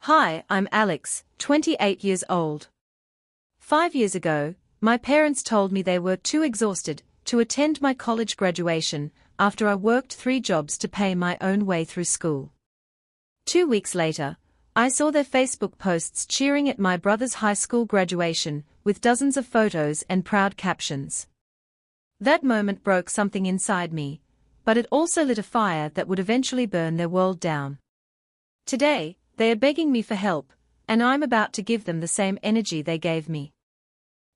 Hi, I'm Alex, 28 years old. 5 years ago, my parents told me they were too exhausted to attend my college graduation after I worked 3 jobs to pay my own way through school. 2 weeks later, I saw their Facebook posts cheering at my brother's high school graduation with dozens of photos and proud captions. That moment broke something inside me, but it also lit a fire that would eventually burn their world down. Today, they are begging me for help, and I'm about to give them the same energy they gave me.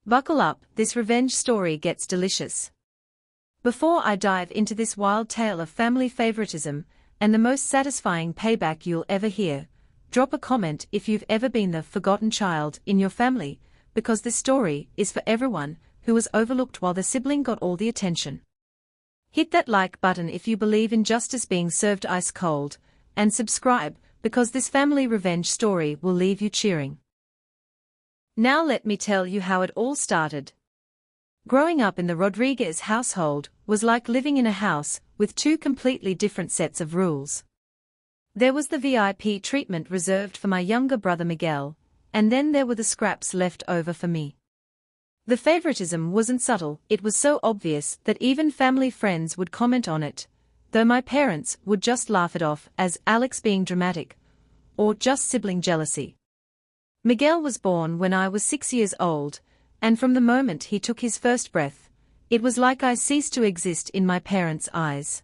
Buckle up, this revenge story gets delicious. Before I dive into this wild tale of family favoritism and the most satisfying payback you'll ever hear, drop a comment if you've ever been the forgotten child in your family, because this story is for everyone who was overlooked while their sibling got all the attention. Hit that like button if you believe in justice being served ice cold, and subscribe, because this family revenge story will leave you cheering. Now let me tell you how it all started. Growing up in the Rodriguez household was like living in a house with 2 completely different sets of rules. There was the VIP treatment reserved for my younger brother Miguel, and then there were the scraps left over for me. The favoritism wasn't subtle, it was so obvious that even family friends would comment on it, though my parents would just laugh it off as Alex being dramatic, or just sibling jealousy. Miguel was born when I was 6 years old, and from the moment he took his first breath, it was like I ceased to exist in my parents' eyes.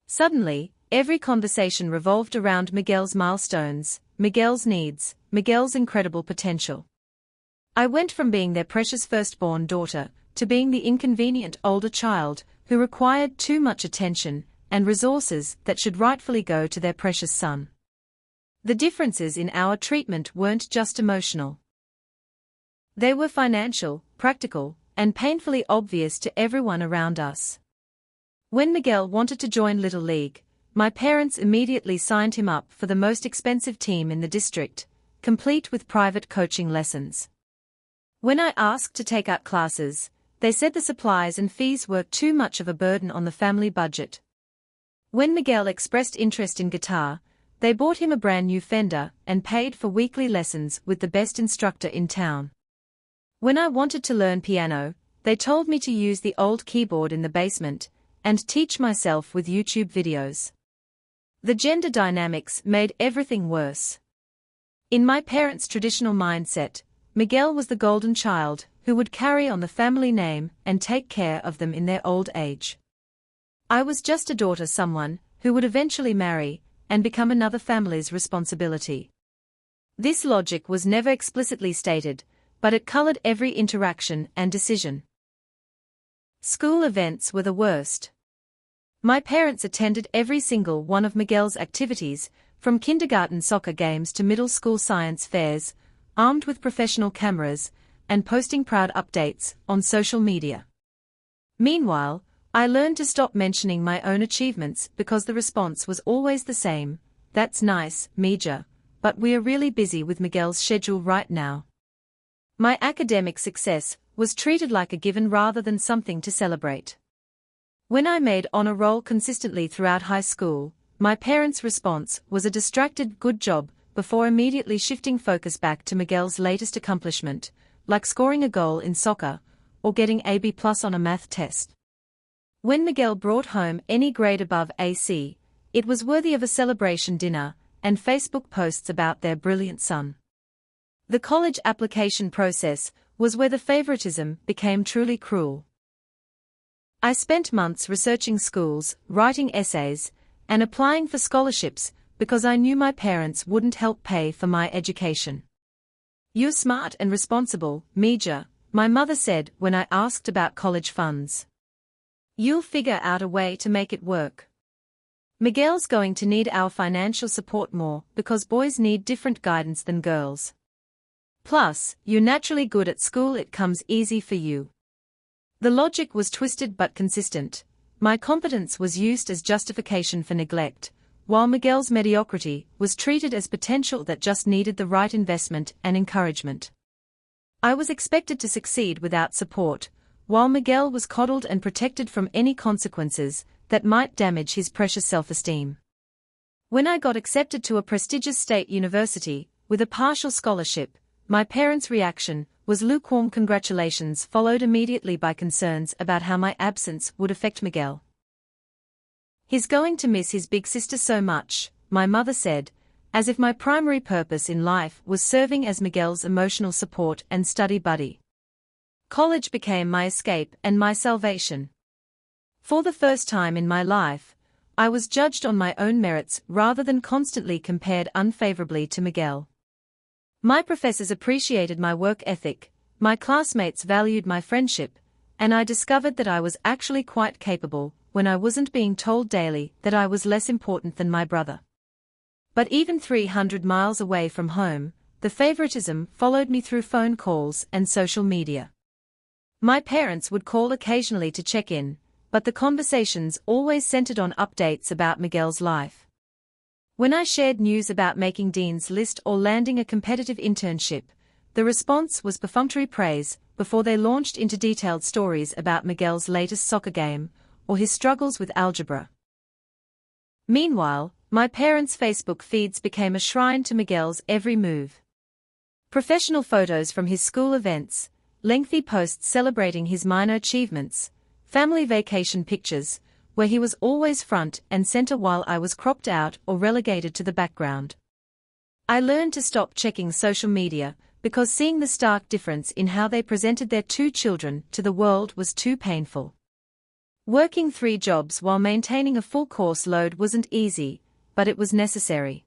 Suddenly, every conversation revolved around Miguel's milestones, Miguel's needs, Miguel's incredible potential. I went from being their precious firstborn daughter to being the inconvenient older child who required too much attention and resources that should rightfully go to their precious son. The differences in our treatment weren't just emotional. They were financial, practical, and painfully obvious to everyone around us. When Miguel wanted to join Little League, my parents immediately signed him up for the most expensive team in the district, complete with private coaching lessons. When I asked to take art classes, they said the supplies and fees were too much of a burden on the family budget. When Miguel expressed interest in guitar, they bought him a brand new Fender and paid for weekly lessons with the best instructor in town. When I wanted to learn piano, they told me to use the old keyboard in the basement and teach myself with YouTube videos. The gender dynamics made everything worse. In my parents' traditional mindset, Miguel was the golden child who would carry on the family name and take care of them in their old age. I was just a daughter, someone who would eventually marry and become another family's responsibility. This logic was never explicitly stated, but it colored every interaction and decision. School events were the worst. My parents attended every single one of Miguel's activities, from kindergarten soccer games to middle school science fairs, armed with professional cameras, and posting proud updates on social media. Meanwhile, I learned to stop mentioning my own achievements because the response was always the same: "That's nice, Mija, but we are really busy with Miguel's schedule right now." My academic success was treated like a given rather than something to celebrate. When I made honor roll consistently throughout high school, my parents' response was a distracted "good job," before immediately shifting focus back to Miguel's latest accomplishment, like scoring a goal in soccer or getting a B+ on a math test. When Miguel brought home any grade above AC, it was worthy of a celebration dinner and Facebook posts about their brilliant son. The college application process was where the favoritism became truly cruel. I spent months researching schools, writing essays, and applying for scholarships because I knew my parents wouldn't help pay for my education. "You're smart and responsible, Mija," my mother said when I asked about college funds. "You'll figure out a way to make it work. Miguel's going to need our financial support more because boys need different guidance than girls. Plus, you're naturally good at school, it comes easy for you." The logic was twisted but consistent. My competence was used as justification for neglect, while Miguel's mediocrity was treated as potential that just needed the right investment and encouragement. I was expected to succeed without support, while Miguel was coddled and protected from any consequences that might damage his precious self-esteem. When I got accepted to a prestigious state university, with a partial scholarship, my parents' reaction was lukewarm congratulations followed immediately by concerns about how my absence would affect Miguel. "He's going to miss his big sister so much," my mother said, as if my primary purpose in life was serving as Miguel's emotional support and study buddy. College became my escape and my salvation. For the first time in my life, I was judged on my own merits rather than constantly compared unfavorably to Miguel. My professors appreciated my work ethic, my classmates valued my friendship, and I discovered that I was actually quite capable when I wasn't being told daily that I was less important than my brother. But even 300 miles away from home, the favoritism followed me through phone calls and social media. My parents would call occasionally to check in, but the conversations always centered on updates about Miguel's life. When I shared news about making Dean's List or landing a competitive internship, the response was perfunctory praise before they launched into detailed stories about Miguel's latest soccer game or his struggles with algebra. Meanwhile, my parents' Facebook feeds became a shrine to Miguel's every move. Professional photos from his school events, lengthy posts celebrating his minor achievements, family vacation pictures, where he was always front and center while I was cropped out or relegated to the background. I learned to stop checking social media because seeing the stark difference in how they presented their two children to the world was too painful. Working 3 jobs while maintaining a full course load wasn't easy, but it was necessary.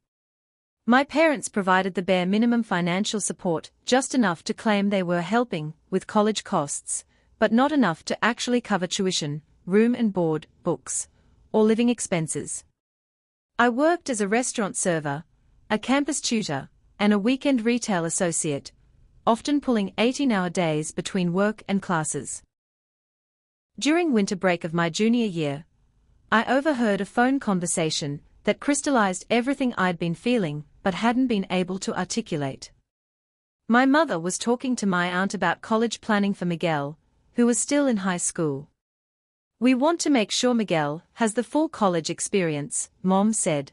My parents provided the bare minimum financial support, just enough to claim they were helping with college costs, but not enough to actually cover tuition, room and board, books, or living expenses. I worked as a restaurant server, a campus tutor, and a weekend retail associate, often pulling 18-hour days between work and classes. During winter break of my junior year, I overheard a phone conversation that crystallized everything I'd been feeling but hadn't been able to articulate. My mother was talking to my aunt about college planning for Miguel, who was still in high school. "We want to make sure Miguel has the full college experience," Mom said.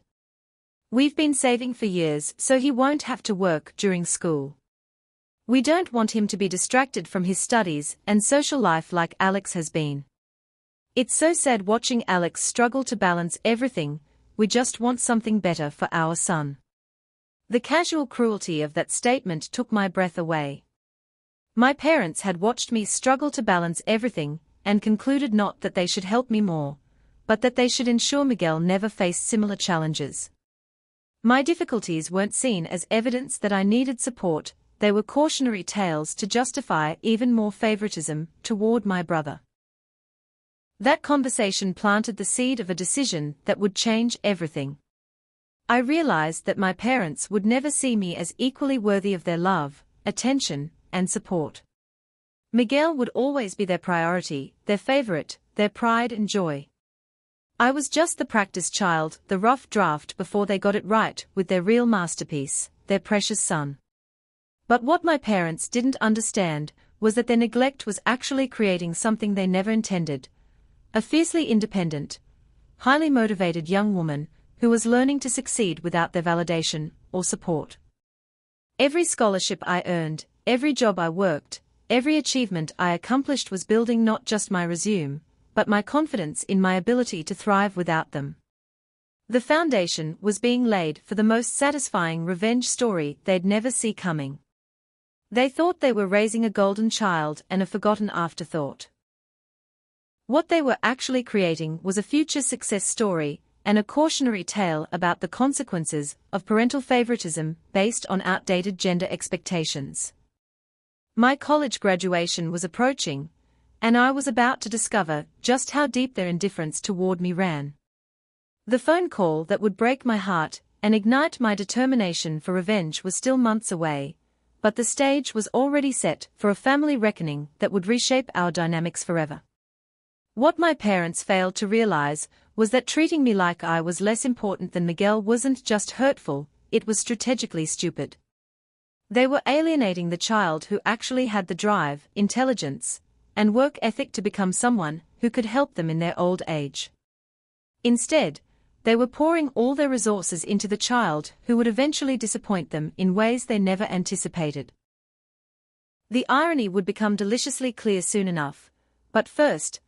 "We've been saving for years so he won't have to work during school. We don't want him to be distracted from his studies and social life like Alex has been. It's so sad watching Alex struggle to balance everything. We just want something better for our son." The casual cruelty of that statement took my breath away. My parents had watched me struggle to balance everything, and concluded not that they should help me more, but that they should ensure Miguel never faced similar challenges. My difficulties weren't seen as evidence that I needed support, they were cautionary tales to justify even more favoritism toward my brother. That conversation planted the seed of a decision that would change everything. I realized that my parents would never see me as equally worthy of their love, attention, and support. Miguel would always be their priority, their favorite, their pride and joy. I was just the practice child, the rough draft before they got it right with their real masterpiece, their precious son. But what my parents didn't understand was that their neglect was actually creating something they never intended: a fiercely independent, highly motivated young woman who was learning to succeed without their validation or support. Every scholarship I earned, every job I worked, every achievement I accomplished was building not just my resume, but my confidence in my ability to thrive without them. The foundation was being laid for the most satisfying revenge story they'd never see coming. They thought they were raising a golden child and a forgotten afterthought. What they were actually creating was a future success story and a cautionary tale about the consequences of parental favoritism based on outdated gender expectations. My college graduation was approaching, and I was about to discover just how deep their indifference toward me ran. The phone call that would break my heart and ignite my determination for revenge was still months away, but the stage was already set for a family reckoning that would reshape our dynamics forever. What my parents failed to realize was that treating me like I was less important than Miguel wasn't just hurtful, it was strategically stupid. They were alienating the child who actually had the drive, intelligence, and work ethic to become someone who could help them in their old age. Instead, they were pouring all their resources into the child who would eventually disappoint them in ways they never anticipated. The irony would become deliciously clear soon enough, but first,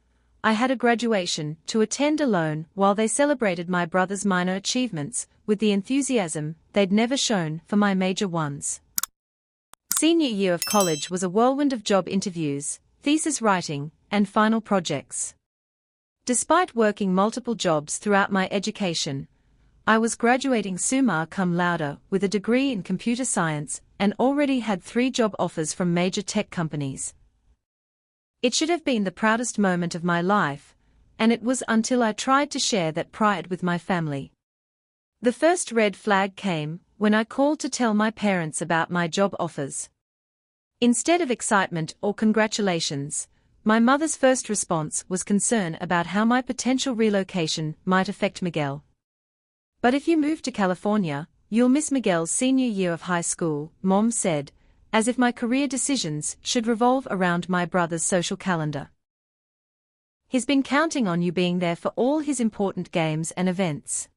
I had a graduation to attend alone while they celebrated my brother's minor achievements with the enthusiasm they'd never shown for my major ones. Senior year of college was a whirlwind of job interviews, thesis writing, and final projects. Despite working multiple jobs throughout my education, I was graduating summa cum laude with a degree in computer science and already had 3 job offers from major tech companies. It should have been the proudest moment of my life, and it was until I tried to share that pride with my family. The first red flag came when I called to tell my parents about my job offers. Instead of excitement or congratulations, my mother's first response was concern about how my potential relocation might affect Miguel. "But if you move to California, you'll miss Miguel's senior year of high school," Mom said, as if my career decisions should revolve around my brother's social calendar. "He's been counting on you being there for all his important games and events."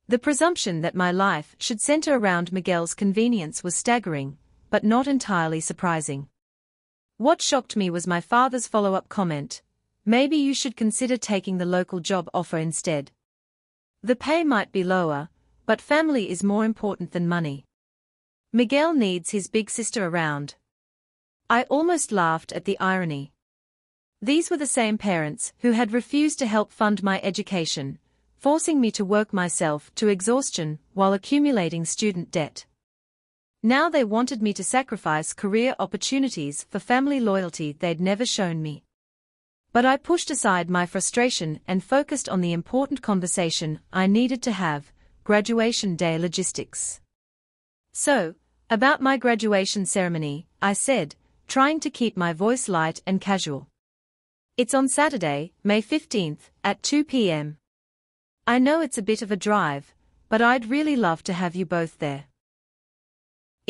The presumption that my life should center around Miguel's convenience was staggering, but not entirely surprising. What shocked me was my father's follow-up comment: "Maybe you should consider taking the local job offer instead. The pay might be lower, but family is more important than money. Miguel needs his big sister around." I almost laughed at the irony. These were the same parents who had refused to help fund my education, forcing me to work myself to exhaustion while accumulating student debt. Now they wanted me to sacrifice career opportunities for family loyalty they'd never shown me. But I pushed aside my frustration and focused on the important conversation I needed to have: graduation day logistics. "So, about my graduation ceremony," I said, trying to keep my voice light and casual. "It's on Saturday, May 15th, at 2 p.m. I know it's a bit of a drive, but I'd really love to have you both there.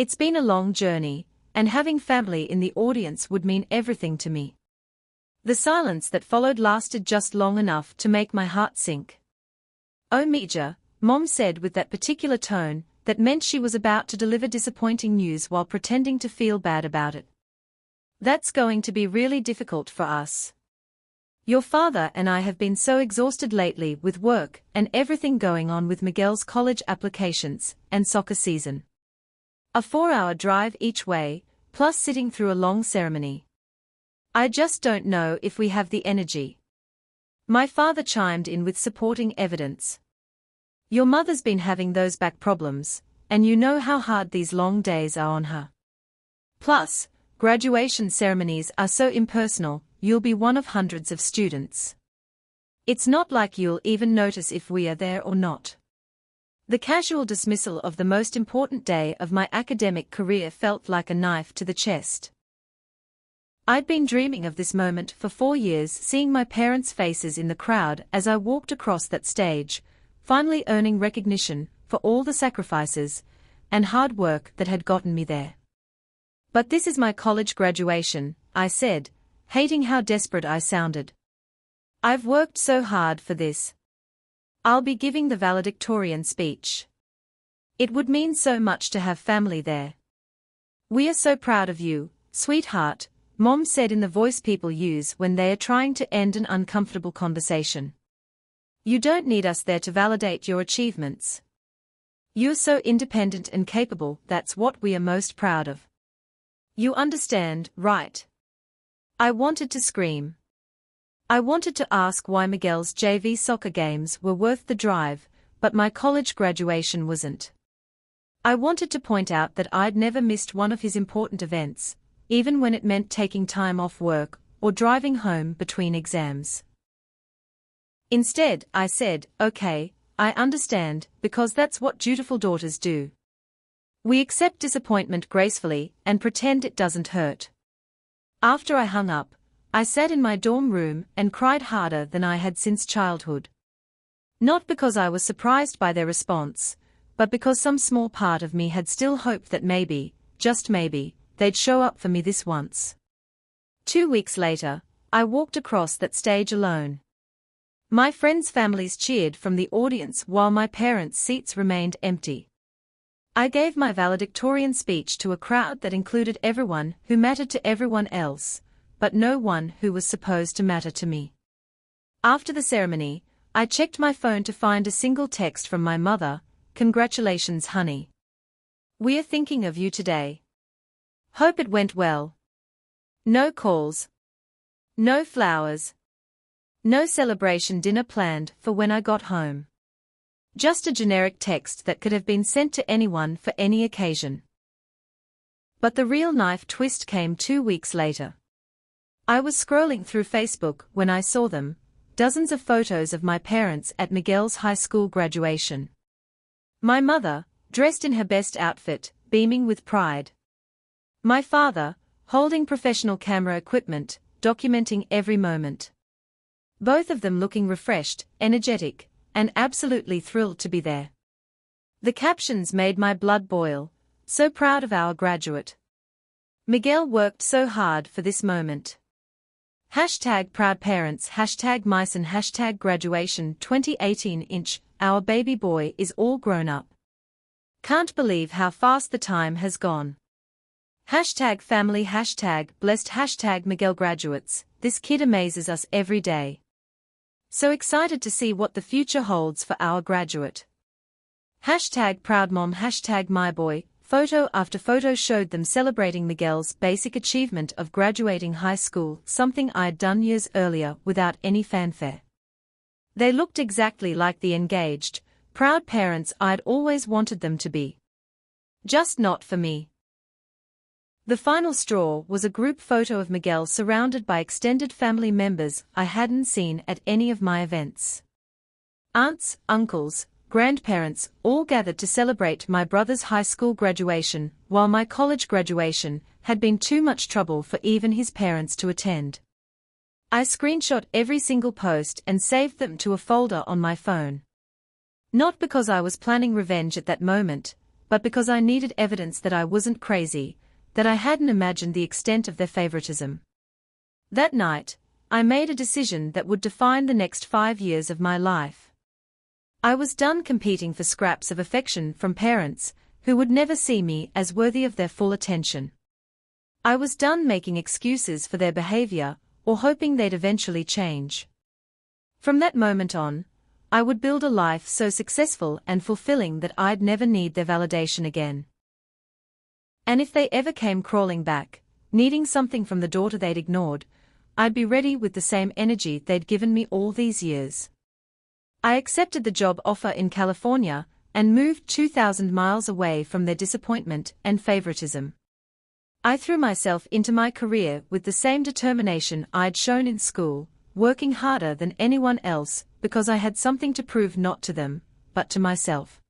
It's been a long journey, and having family in the audience would mean everything to me." The silence that followed lasted just long enough to make my heart sink. "Oh Mija," Mom said with that particular tone that meant she was about to deliver disappointing news while pretending to feel bad about it. "That's going to be really difficult for us. Your father and I have been so exhausted lately with work and everything going on with Miguel's college applications and soccer season. A 4-hour drive each way, plus sitting through a long ceremony. I just don't know if we have the energy." My father chimed in with supporting evidence. "Your mother's been having those back problems, and you know how hard these long days are on her. Plus, graduation ceremonies are so impersonal, you'll be one of hundreds of students. It's not like you'll even notice if we are there or not." The casual dismissal of the most important day of my academic career felt like a knife to the chest. I'd been dreaming of this moment for 4 years, seeing my parents' faces in the crowd as I walked across that stage, finally earning recognition for all the sacrifices and hard work that had gotten me there. "But this is my college graduation," I said, hating how desperate I sounded. "I've worked so hard for this. I'll be giving the valedictorian speech. It would mean so much to have family there. We are so proud of you, sweetheart," Mom said in the voice people use when they are trying to end an uncomfortable conversation. "You don't need us there to validate your achievements. You're so independent and capable, that's what we are most proud of. You understand, right?" I wanted to scream. I wanted to ask why Miguel's JV soccer games were worth the drive, but my college graduation wasn't. I wanted to point out that I'd never missed one of his important events, even when it meant taking time off work or driving home between exams. Instead, I said, "Okay, I understand, because that's what dutiful daughters do. We accept disappointment gracefully and pretend it doesn't hurt." After I hung up, I sat in my dorm room and cried harder than I had since childhood. Not because I was surprised by their response, but because some small part of me had still hoped that maybe, just maybe, they'd show up for me this once. 2 weeks later, I walked across that stage alone. My friends' families cheered from the audience while my parents' seats remained empty. I gave my valedictorian speech to a crowd that included everyone who mattered to everyone else, but no one who was supposed to matter to me. After the ceremony, I checked my phone to find a single text from my mother: "Congratulations, honey. We're thinking of you today. Hope it went well." No calls. No flowers. No celebration dinner planned for when I got home. Just a generic text that could have been sent to anyone for any occasion. But the real knife twist came 2 weeks later. I was scrolling through Facebook when I saw them, dozens of photos of my parents at Miguel's high school graduation. My mother, dressed in her best outfit, beaming with pride. My father, holding professional camera equipment, documenting every moment. Both of them looking refreshed, energetic, and absolutely thrilled to be there. The captions made my blood boil. "So proud of our graduate. Miguel worked so hard for this moment. #ProudParents, #Myson, #Graduation 2018 Our baby boy is all grown up. Can't believe how fast the time has gone. #Family, #Blessed, #Miguel Graduates, this kid amazes us every day. So excited to see what the future holds for our graduate. #ProudMom, #MyBoy, photo after photo showed them celebrating Miguel's basic achievement of graduating high school, something I'd done years earlier without any fanfare. They looked exactly like the engaged, proud parents I'd always wanted them to be. Just not for me. The final straw was a group photo of Miguel surrounded by extended family members I hadn't seen at any of my events. Aunts, uncles, grandparents, all gathered to celebrate my brother's high school graduation, while my college graduation had been too much trouble for even his parents to attend. I screenshot every single post and saved them to a folder on my phone. Not because I was planning revenge at that moment, but because I needed evidence that I wasn't crazy, that I hadn't imagined the extent of their favoritism. That night, I made a decision that would define the next 5 years of my life. I was done competing for scraps of affection from parents who would never see me as worthy of their full attention. I was done making excuses for their behavior or hoping they'd eventually change. From that moment on, I would build a life so successful and fulfilling that I'd never need their validation again. And if they ever came crawling back, needing something from the daughter they'd ignored, I'd be ready with the same energy they'd given me all these years. I accepted the job offer in California and moved 2,000 miles away from their disappointment and favoritism. I threw myself into my career with the same determination I'd shown in school, working harder than anyone else because I had something to prove not to them, but to myself.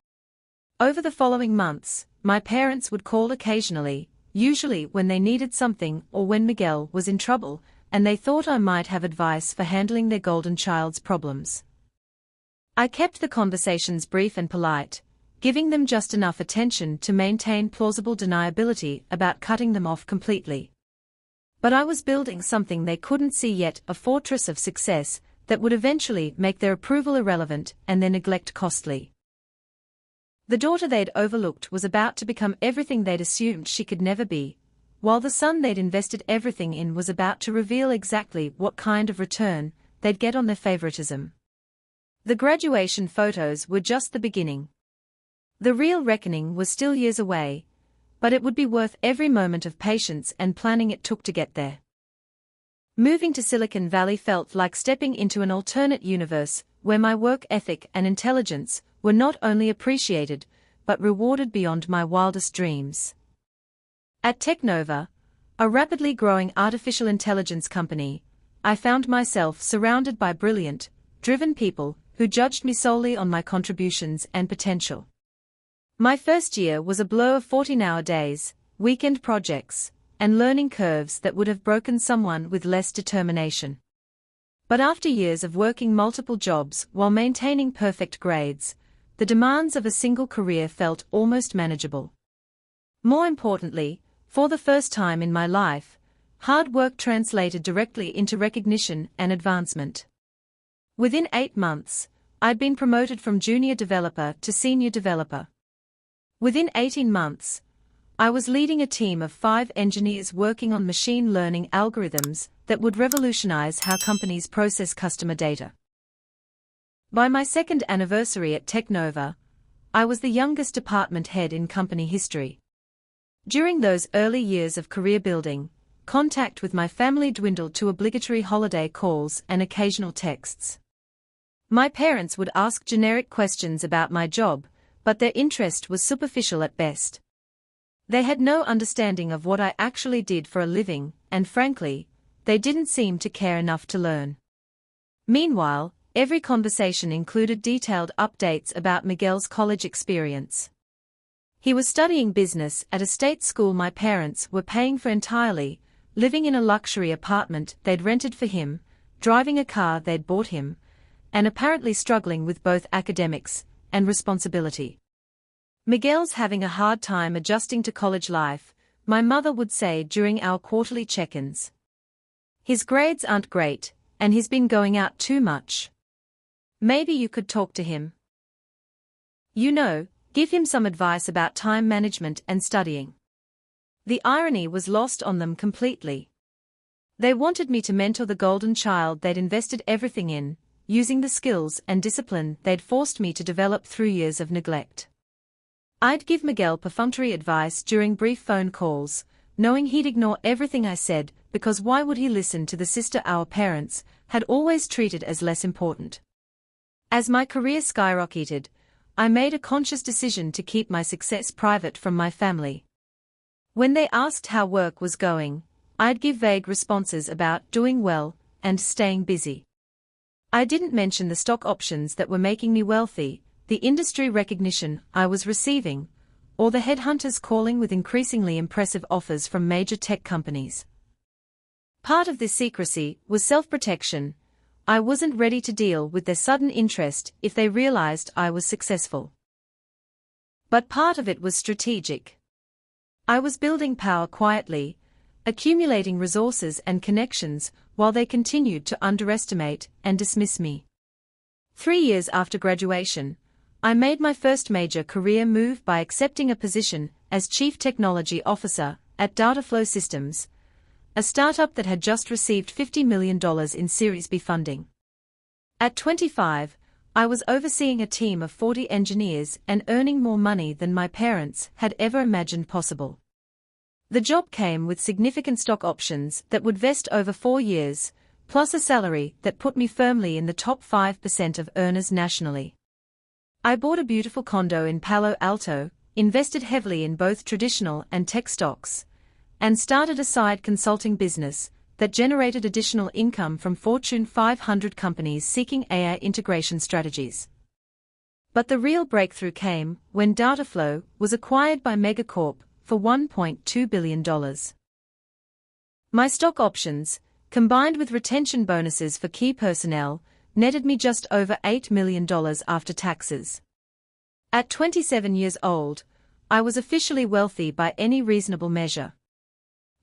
Over the following months, my parents would call occasionally, usually when they needed something or when Miguel was in trouble, and they thought I might have advice for handling their golden child's problems. I kept the conversations brief and polite, giving them just enough attention to maintain plausible deniability about cutting them off completely. But I was building something they couldn't see yet, a fortress of success that would eventually make their approval irrelevant and their neglect costly. The daughter they'd overlooked was about to become everything they'd assumed she could never be, while the son they'd invested everything in was about to reveal exactly what kind of return they'd get on their favoritism. The graduation photos were just the beginning. The real reckoning was still years away, but it would be worth every moment of patience and planning it took to get there. Moving to Silicon Valley felt like stepping into an alternate universe where my work ethic and intelligence were not only appreciated, but rewarded beyond my wildest dreams. At Technova, a rapidly growing artificial intelligence company, I found myself surrounded by brilliant, driven people who judged me solely on my contributions and potential. My first year was a blur of 14-hour days, weekend projects, and learning curves that would have broken someone with less determination. But after years of working multiple jobs while maintaining perfect grades, the demands of a single career felt almost manageable. More importantly, for the first time in my life, hard work translated directly into recognition and advancement. Within 8 months, I'd been promoted from junior developer to senior developer. Within 18 months, I was leading a team of 5 engineers working on machine learning algorithms that would revolutionize how companies process customer data. By my second anniversary at Technova, I was the youngest department head in company history. During those early years of career building, contact with my family dwindled to obligatory holiday calls and occasional texts. My parents would ask generic questions about my job, but their interest was superficial at best. They had no understanding of what I actually did for a living, and frankly, they didn't seem to care enough to learn. Meanwhile, every conversation included detailed updates about Miguel's college experience. He was studying business at a state school my parents were paying for entirely, living in a luxury apartment they'd rented for him, driving a car they'd bought him, and apparently struggling with both academics and responsibility. Miguel's having a hard time adjusting to college life, my mother would say during our quarterly check-ins. His grades aren't great, and he's been going out too much. Maybe you could talk to him. Give him some advice about time management and studying. The irony was lost on them completely. They wanted me to mentor the golden child they'd invested everything in, using the skills and discipline they'd forced me to develop through years of neglect. I'd give Miguel perfunctory advice during brief phone calls, knowing he'd ignore everything I said, because why would he listen to the sister our parents had always treated as less important? As my career skyrocketed, I made a conscious decision to keep my success private from my family. When they asked how work was going, I'd give vague responses about doing well and staying busy. I didn't mention the stock options that were making me wealthy, the industry recognition I was receiving, or the headhunters calling with increasingly impressive offers from major tech companies. Part of this secrecy was self-protection. I wasn't ready to deal with their sudden interest if they realized I was successful. But part of it was strategic. I was building power quietly, accumulating resources and connections while they continued to underestimate and dismiss me. 3 years after graduation, I made my first major career move by accepting a position as Chief Technology Officer at Dataflow Systems, a startup that had just received $50 million in Series B funding. At 25, I was overseeing a team of 40 engineers and earning more money than my parents had ever imagined possible. The job came with significant stock options that would vest over 4 years, plus a salary that put me firmly in the top 5% of earners nationally. I bought a beautiful condo in Palo Alto, invested heavily in both traditional and tech stocks, and started a side consulting business that generated additional income from Fortune 500 companies seeking AI integration strategies. But the real breakthrough came when Dataflow was acquired by Megacorp for $1.2 billion. My stock options, combined with retention bonuses for key personnel, netted me just over $8 million after taxes. At 27 years old, I was officially wealthy by any reasonable measure.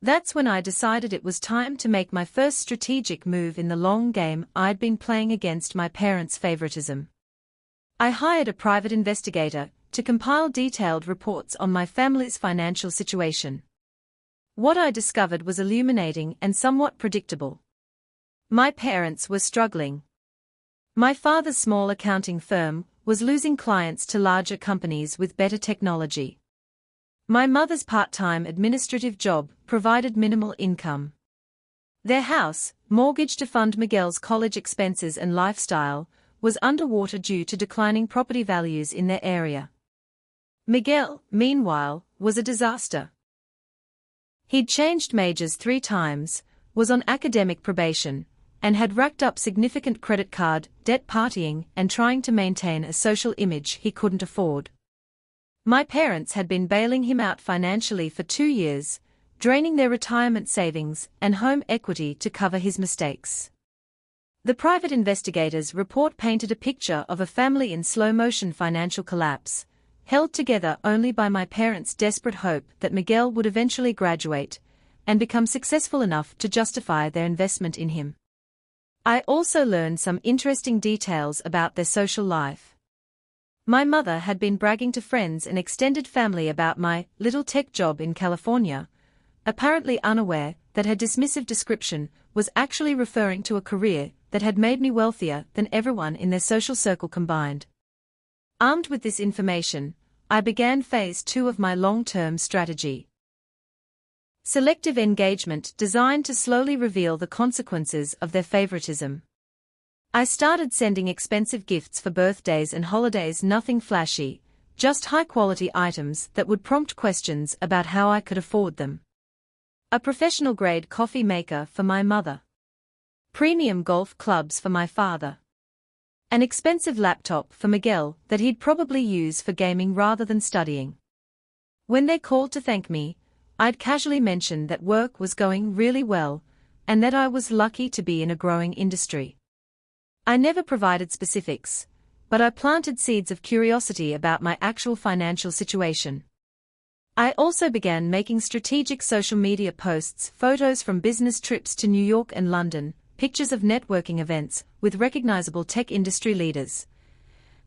That's when I decided it was time to make my first strategic move in the long game I'd been playing against my parents' favoritism. I hired a private investigator to compile detailed reports on my family's financial situation. What I discovered was illuminating and somewhat predictable. My parents were struggling. My father's small accounting firm was losing clients to larger companies with better technology. My mother's part-time administrative job provided minimal income. Their house, mortgaged to fund Miguel's college expenses and lifestyle, was underwater due to declining property values in their area. Miguel, meanwhile, was a disaster. He'd changed majors 3 times, was on academic probation, and had racked up significant credit card debt, partying and trying to maintain a social image he couldn't afford. My parents had been bailing him out financially for 2 years, draining their retirement savings and home equity to cover his mistakes. The private investigator's report painted a picture of a family in slow-motion financial collapse, held together only by my parents' desperate hope that Miguel would eventually graduate and become successful enough to justify their investment in him. I also learned some interesting details about their social life. My mother had been bragging to friends and extended family about my little tech job in California, apparently unaware that her dismissive description was actually referring to a career that had made me wealthier than everyone in their social circle combined. Armed with this information, I began phase 2 of my long-term strategy. Selective engagement, designed to slowly reveal the consequences of their favoritism. I started sending expensive gifts for birthdays and holidays, nothing flashy, just high-quality items that would prompt questions about how I could afford them. A professional-grade coffee maker for my mother. Premium golf clubs for my father. An expensive laptop for Miguel that he'd probably use for gaming rather than studying. When they called to thank me, I'd casually mention that work was going really well, and that I was lucky to be in a growing industry. I never provided specifics, but I planted seeds of curiosity about my actual financial situation. I also began making strategic social media posts, photos from business trips to New York and London, pictures of networking events with recognizable tech industry leaders,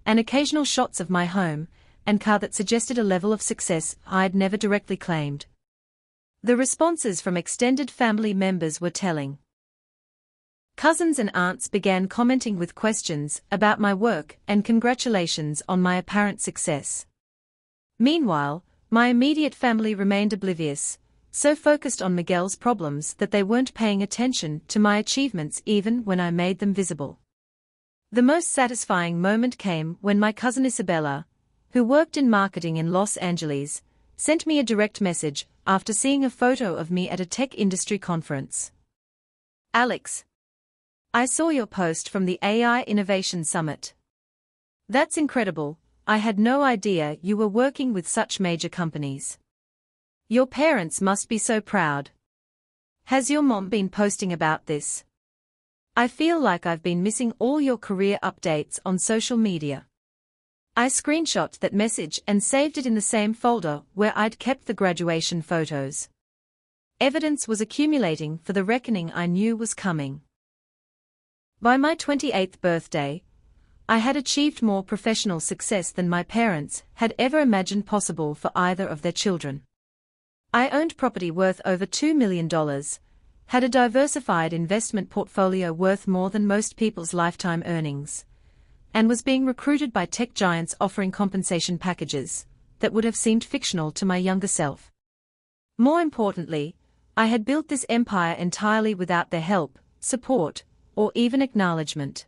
and occasional shots of my home and car that suggested a level of success I'd never directly claimed. The responses from extended family members were telling. Cousins and aunts began commenting with questions about my work and congratulations on my apparent success. Meanwhile, my immediate family remained oblivious, so focused on Miguel's problems that they weren't paying attention to my achievements even when I made them visible. The most satisfying moment came when my cousin Isabella, who worked in marketing in Los Angeles, sent me a direct message after seeing a photo of me at a tech industry conference. "Alex, I saw your post from the AI Innovation Summit. That's incredible. I had no idea you were working with such major companies. Your parents must be so proud. Has your mom been posting about this? I feel like I've been missing all your career updates on social media." I screenshot that message and saved it in the same folder where I'd kept the graduation photos. Evidence was accumulating for the reckoning I knew was coming. By my 28th birthday, I had achieved more professional success than my parents had ever imagined possible for either of their children. I owned property worth over $2 million, had a diversified investment portfolio worth more than most people's lifetime earnings, and was being recruited by tech giants offering compensation packages that would have seemed fictional to my younger self. More importantly, I had built this empire entirely without their help, support, or even acknowledgement.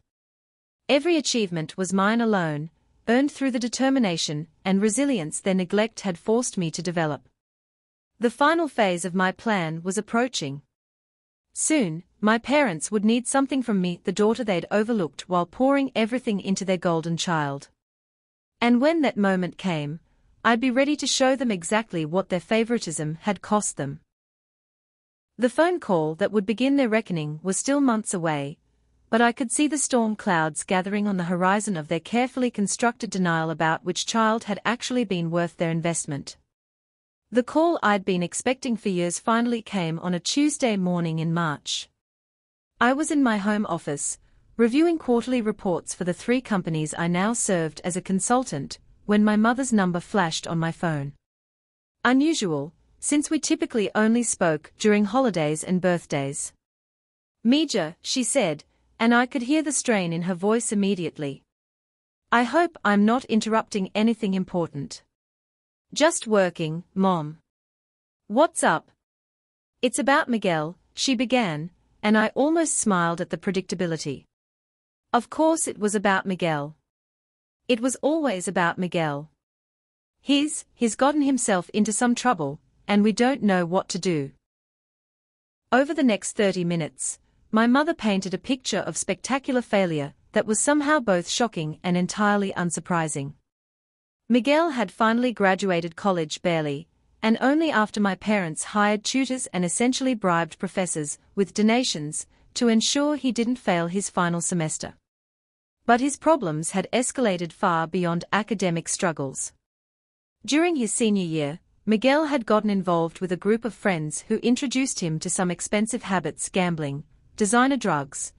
Every achievement was mine alone, earned through the determination and resilience their neglect had forced me to develop. The final phase of my plan was approaching. Soon, my parents would need something from me, the daughter they'd overlooked while pouring everything into their golden child. And when that moment came, I'd be ready to show them exactly what their favoritism had cost them. The phone call that would begin their reckoning was still months away, but I could see the storm clouds gathering on the horizon of their carefully constructed denial about which child had actually been worth their investment. The call I'd been expecting for years finally came on a Tuesday morning in March. I was in my home office, reviewing quarterly reports for the 3 companies I now served as a consultant, when my mother's number flashed on my phone. Unusual, since we typically only spoke during holidays and birthdays. "Mija," she said, and I could hear the strain in her voice immediately. "I hope I'm not interrupting anything important." "Just working, Mom." "What's up?" "It's about Miguel," she began, and I almost smiled at the predictability. Of course it was about Miguel. It was always about Miguel. He's gotten himself into some trouble, and we don't know what to do. Over the next 30 minutes, my mother painted a picture of spectacular failure that was somehow both shocking and entirely unsurprising. Miguel had finally graduated college barely, and only after my parents hired tutors and essentially bribed professors with donations to ensure he didn't fail his final semester. But his problems had escalated far beyond academic struggles. During his senior year, Miguel had gotten involved with a group of friends who introduced him to some expensive habits: gambling, designer drugs,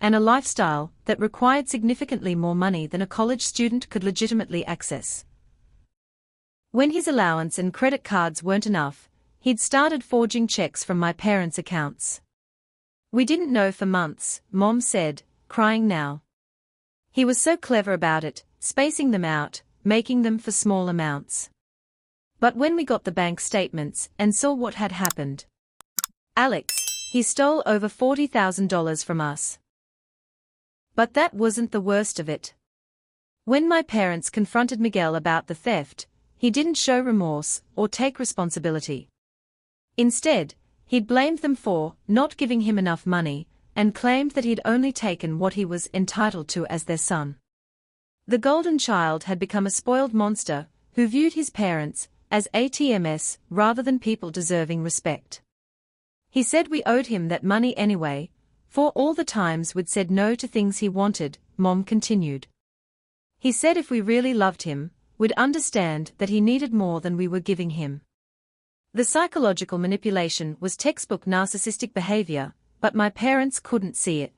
and a lifestyle that required significantly more money than a college student could legitimately access. When his allowance and credit cards weren't enough, he'd started forging checks from my parents' accounts. We didn't know for months, Mom said, crying now. He was so clever about it, spacing them out, making them for small amounts. But when we got the bank statements and saw what had happened, Alex, he stole over $40,000 from us. But that wasn't the worst of it. When my parents confronted Miguel about the theft, he didn't show remorse or take responsibility. Instead, he'd blamed them for not giving him enough money and claimed that he'd only taken what he was entitled to as their son. The golden child had become a spoiled monster who viewed his parents as ATMs rather than people deserving respect. He said we owed him that money anyway, for all the times we'd said no to things he wanted, Mom continued. He said if we really loved him, we'd understand that he needed more than we were giving him. The psychological manipulation was textbook narcissistic behavior, but my parents couldn't see it.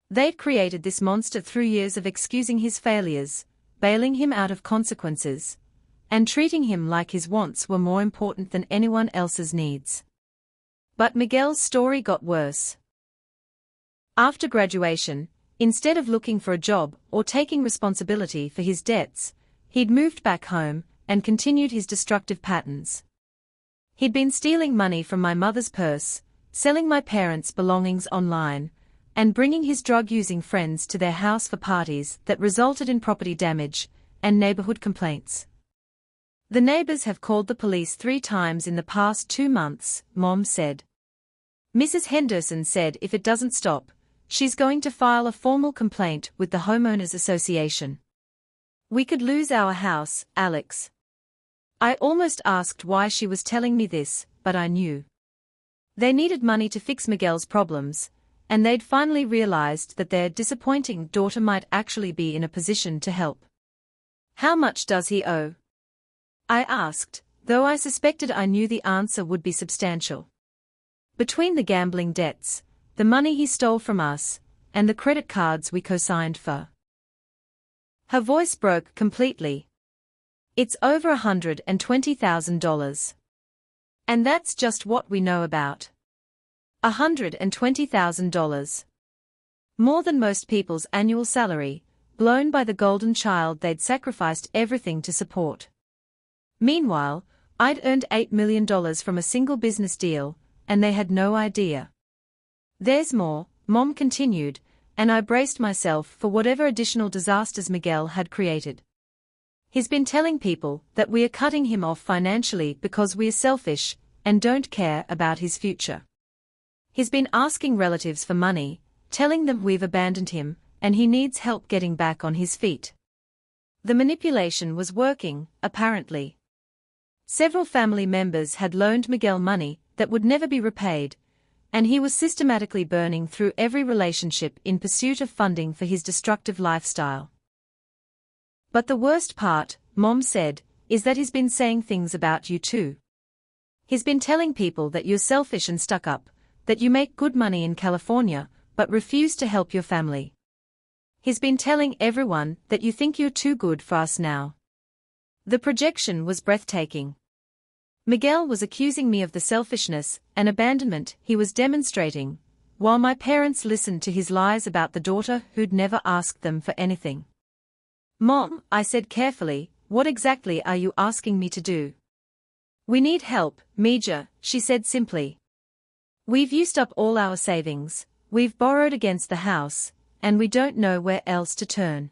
They'd created this monster through years of excusing his failures, bailing him out of consequences, and treating him like his wants were more important than anyone else's needs. But Miguel's story got worse. After graduation, instead of looking for a job or taking responsibility for his debts, he'd moved back home and continued his destructive patterns. He'd been stealing money from my mother's purse, selling my parents' belongings online, and bringing his drug-using friends to their house for parties that resulted in property damage and neighborhood complaints. The neighbors have called the police 3 times in the past 2 months, Mom said. Mrs. Henderson said if it doesn't stop, she's going to file a formal complaint with the Homeowners Association. We could lose our house, Alex. I almost asked why she was telling me this, but I knew. They needed money to fix Miguel's problems, and they'd finally realized that their disappointing daughter might actually be in a position to help. How much does he owe? I asked, though I suspected I knew the answer would be substantial. Between the gambling debts, the money he stole from us, and the credit cards we co-signed for. Her voice broke completely. It's over $120,000. And that's just what we know about. $120,000. More than most people's annual salary, blown by the golden child they'd sacrificed everything to support. Meanwhile, I'd earned $8 million from a single business deal, and they had no idea. There's more, Mom continued, and I braced myself for whatever additional disasters Miguel had created. He's been telling people that we are cutting him off financially because we are selfish and don't care about his future. He's been asking relatives for money, telling them we've abandoned him, and he needs help getting back on his feet. The manipulation was working, apparently. Several family members had loaned Miguel money that would never be repaid, and he was systematically burning through every relationship in pursuit of funding for his destructive lifestyle. But the worst part, Mom said, is that he's been saying things about you too. He's been telling people that you're selfish and stuck up, that you make good money in California, but refuse to help your family. He's been telling everyone that you think you're too good for us now. The projection was breathtaking. Miguel was accusing me of the selfishness and abandonment he was demonstrating, while my parents listened to his lies about the daughter who'd never asked them for anything. Mom, I said carefully, what exactly are you asking me to do? We need help, Mija, she said simply. We've used up all our savings, we've borrowed against the house, and we don't know where else to turn.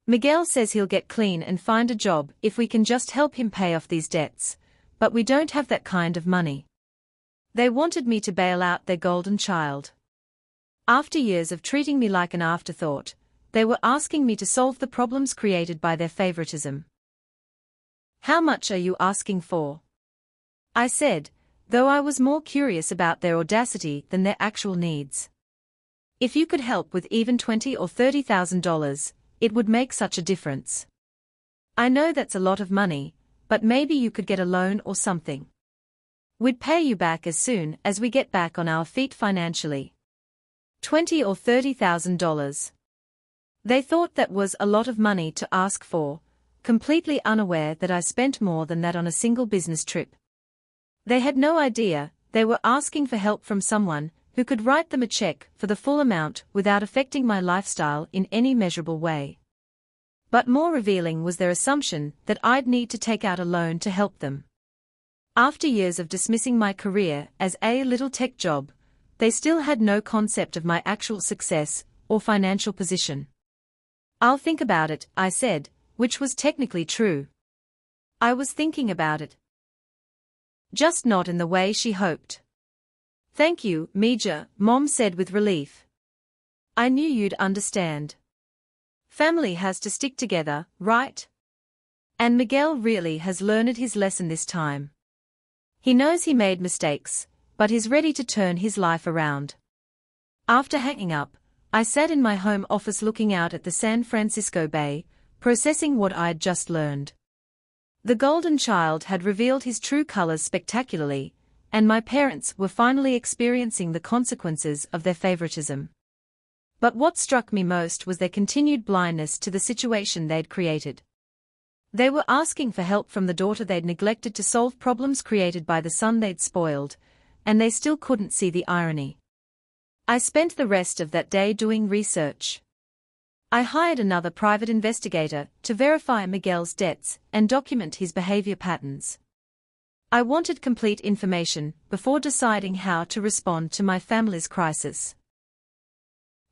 Miguel says he'll get clean and find a job if we can just help him pay off these debts, but we don't have that kind of money. They wanted me to bail out their golden child. After years of treating me like an afterthought, they were asking me to solve the problems created by their favoritism. How much are you asking for? I said, though I was more curious about their audacity than their actual needs. If you could help with even $20,000 or $30,000, it would make such a difference. I know that's a lot of money, but maybe you could get a loan or something. We'd pay you back as soon as we get back on our feet financially. $20,000 or $30,000. They thought that was a lot of money to ask for, completely unaware that I spent more than that on a single business trip. They had no idea they were asking for help from someone who could write them a check for the full amount without affecting my lifestyle in any measurable way. But more revealing was their assumption that I'd need to take out a loan to help them. After years of dismissing my career as a little tech job, they still had no concept of my actual success or financial position. "I'll think about it," I said, which was technically true. I was thinking about it. Just not in the way she hoped. "Thank you, Mija," Mom said with relief. "I knew you'd understand. Family has to stick together, right? And Miguel really has learned his lesson this time. He knows he made mistakes, but he's ready to turn his life around." After hanging up, I sat in my home office looking out at the San Francisco Bay, processing what I'd just learned. The golden child had revealed his true colors spectacularly, and my parents were finally experiencing the consequences of their favoritism. But what struck me most was their continued blindness to the situation they'd created. They were asking for help from the daughter they'd neglected to solve problems created by the son they'd spoiled, and they still couldn't see the irony. I spent the rest of that day doing research. I hired another private investigator to verify Miguel's debts and document his behavior patterns. I wanted complete information before deciding how to respond to my family's crisis.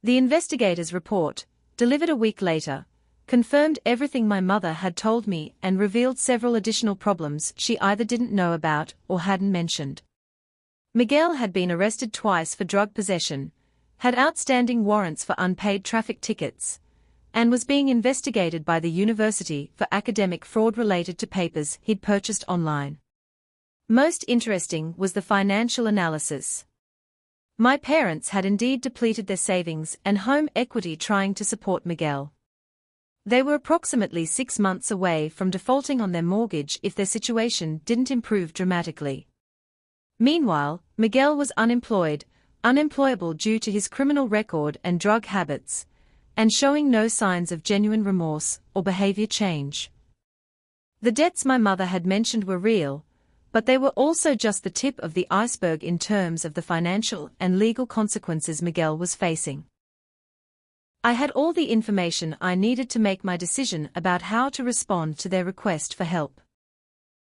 The investigator's report, delivered a week later, confirmed everything my mother had told me and revealed several additional problems she either didn't know about or hadn't mentioned. Miguel had been arrested twice for drug possession, had outstanding warrants for unpaid traffic tickets, and was being investigated by the university for academic fraud related to papers he'd purchased online. Most interesting was the financial analysis. My parents had indeed depleted their savings and home equity trying to support Miguel. They were approximately 6 months away from defaulting on their mortgage if their situation didn't improve dramatically. Meanwhile, Miguel was unemployable due to his criminal record and drug habits, and showing no signs of genuine remorse or behavior change. The debts my mother had mentioned were real, but they were also just the tip of the iceberg in terms of the financial and legal consequences Miguel was facing. I had all the information I needed to make my decision about how to respond to their request for help.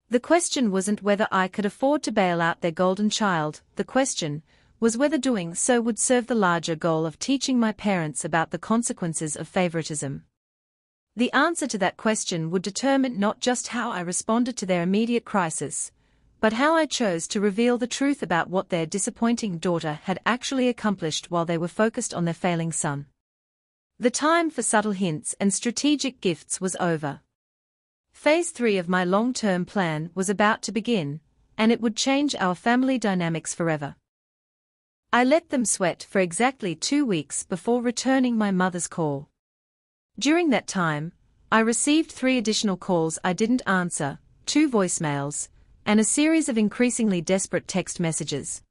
The question wasn't whether I could afford to bail out their golden child, the question was whether doing so would serve the larger goal of teaching my parents about the consequences of favoritism. The answer to that question would determine not just how I responded to their immediate crisis, but how I chose to reveal the truth about what their disappointing daughter had actually accomplished while they were focused on their failing son. The time for subtle hints and strategic gifts was over. Phase 3 of my long-term plan was about to begin, and it would change our family dynamics forever. I let them sweat for exactly 2 weeks before returning my mother's call. During that time, I received 3 additional calls I didn't answer, 2 voicemails, and a series of increasingly desperate text messages.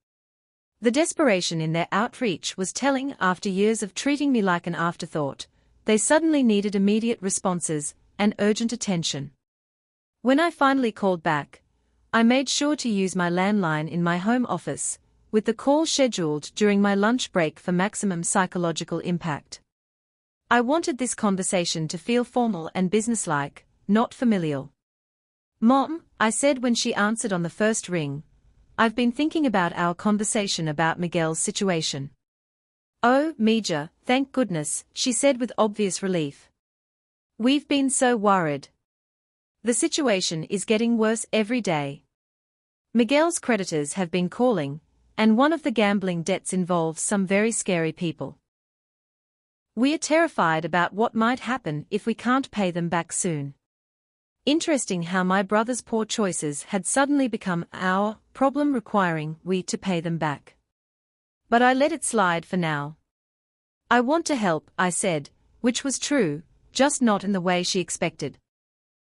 The desperation in their outreach was telling. After years of treating me like an afterthought, they suddenly needed immediate responses and urgent attention. When I finally called back, I made sure to use my landline in my home office, with the call scheduled during my lunch break for maximum psychological impact. I wanted this conversation to feel formal and businesslike, not familial. "Mom," I said when she answered on the first ring, "I've been thinking about our conversation about Miguel's situation." "Oh, Mija, thank goodness," she said with obvious relief. "We've been so worried. The situation is getting worse every day. Miguel's creditors have been calling, and one of the gambling debts involves some very scary people. We are terrified about what might happen if we can't pay them back soon." Interesting how my brother's poor choices had suddenly become our problem, requiring we to pay them back. But I let it slide for now. "I want to help," I said, which was true, just not in the way she expected.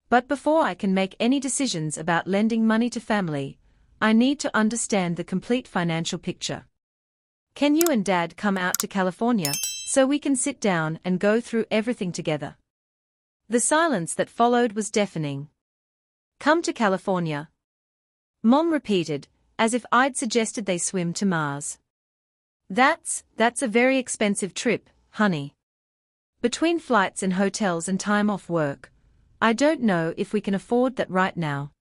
"But before I can make any decisions about lending money to family, I need to understand the complete financial picture. Can you and Dad come out to California so we can sit down and go through everything together? The silence that followed was deafening. Come to California? Mom repeated, as if I'd suggested they swim to Mars. That's a very expensive trip, honey. Between flights and hotels and time off work, I don't know if we can afford that right now.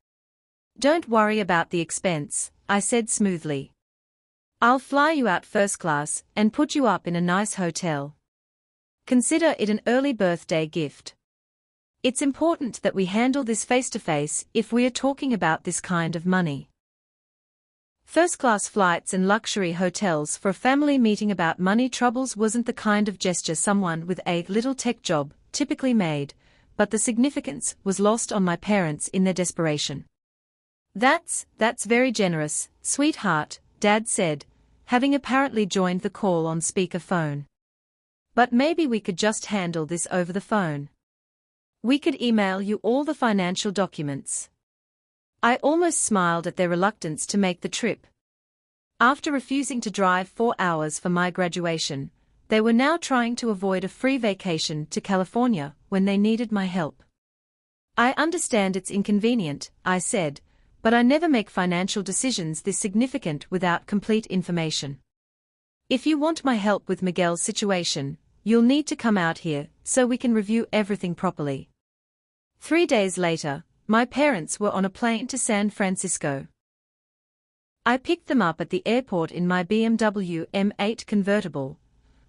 Don't worry about the expense, I said smoothly. I'll fly you out first class and put you up in a nice hotel. Consider it an early birthday gift. It's important that we handle this face-to-face if we are talking about this kind of money. First-class flights and luxury hotels for a family meeting about money troubles wasn't the kind of gesture someone with a little tech job typically made, but the significance was lost on my parents in their desperation. That's very generous, sweetheart, Dad said, having apparently joined the call on speakerphone. But maybe we could just handle this over the phone. We could email you all the financial documents. I almost smiled at their reluctance to make the trip. After refusing to drive 4 hours for my graduation, they were now trying to avoid a free vacation to California when they needed my help. I understand it's inconvenient, I said, but I never make financial decisions this significant without complete information. If you want my help with Miguel's situation, you'll need to come out here so we can review everything properly. 3 days later, my parents were on a plane to San Francisco. I picked them up at the airport in my BMW M8 convertible,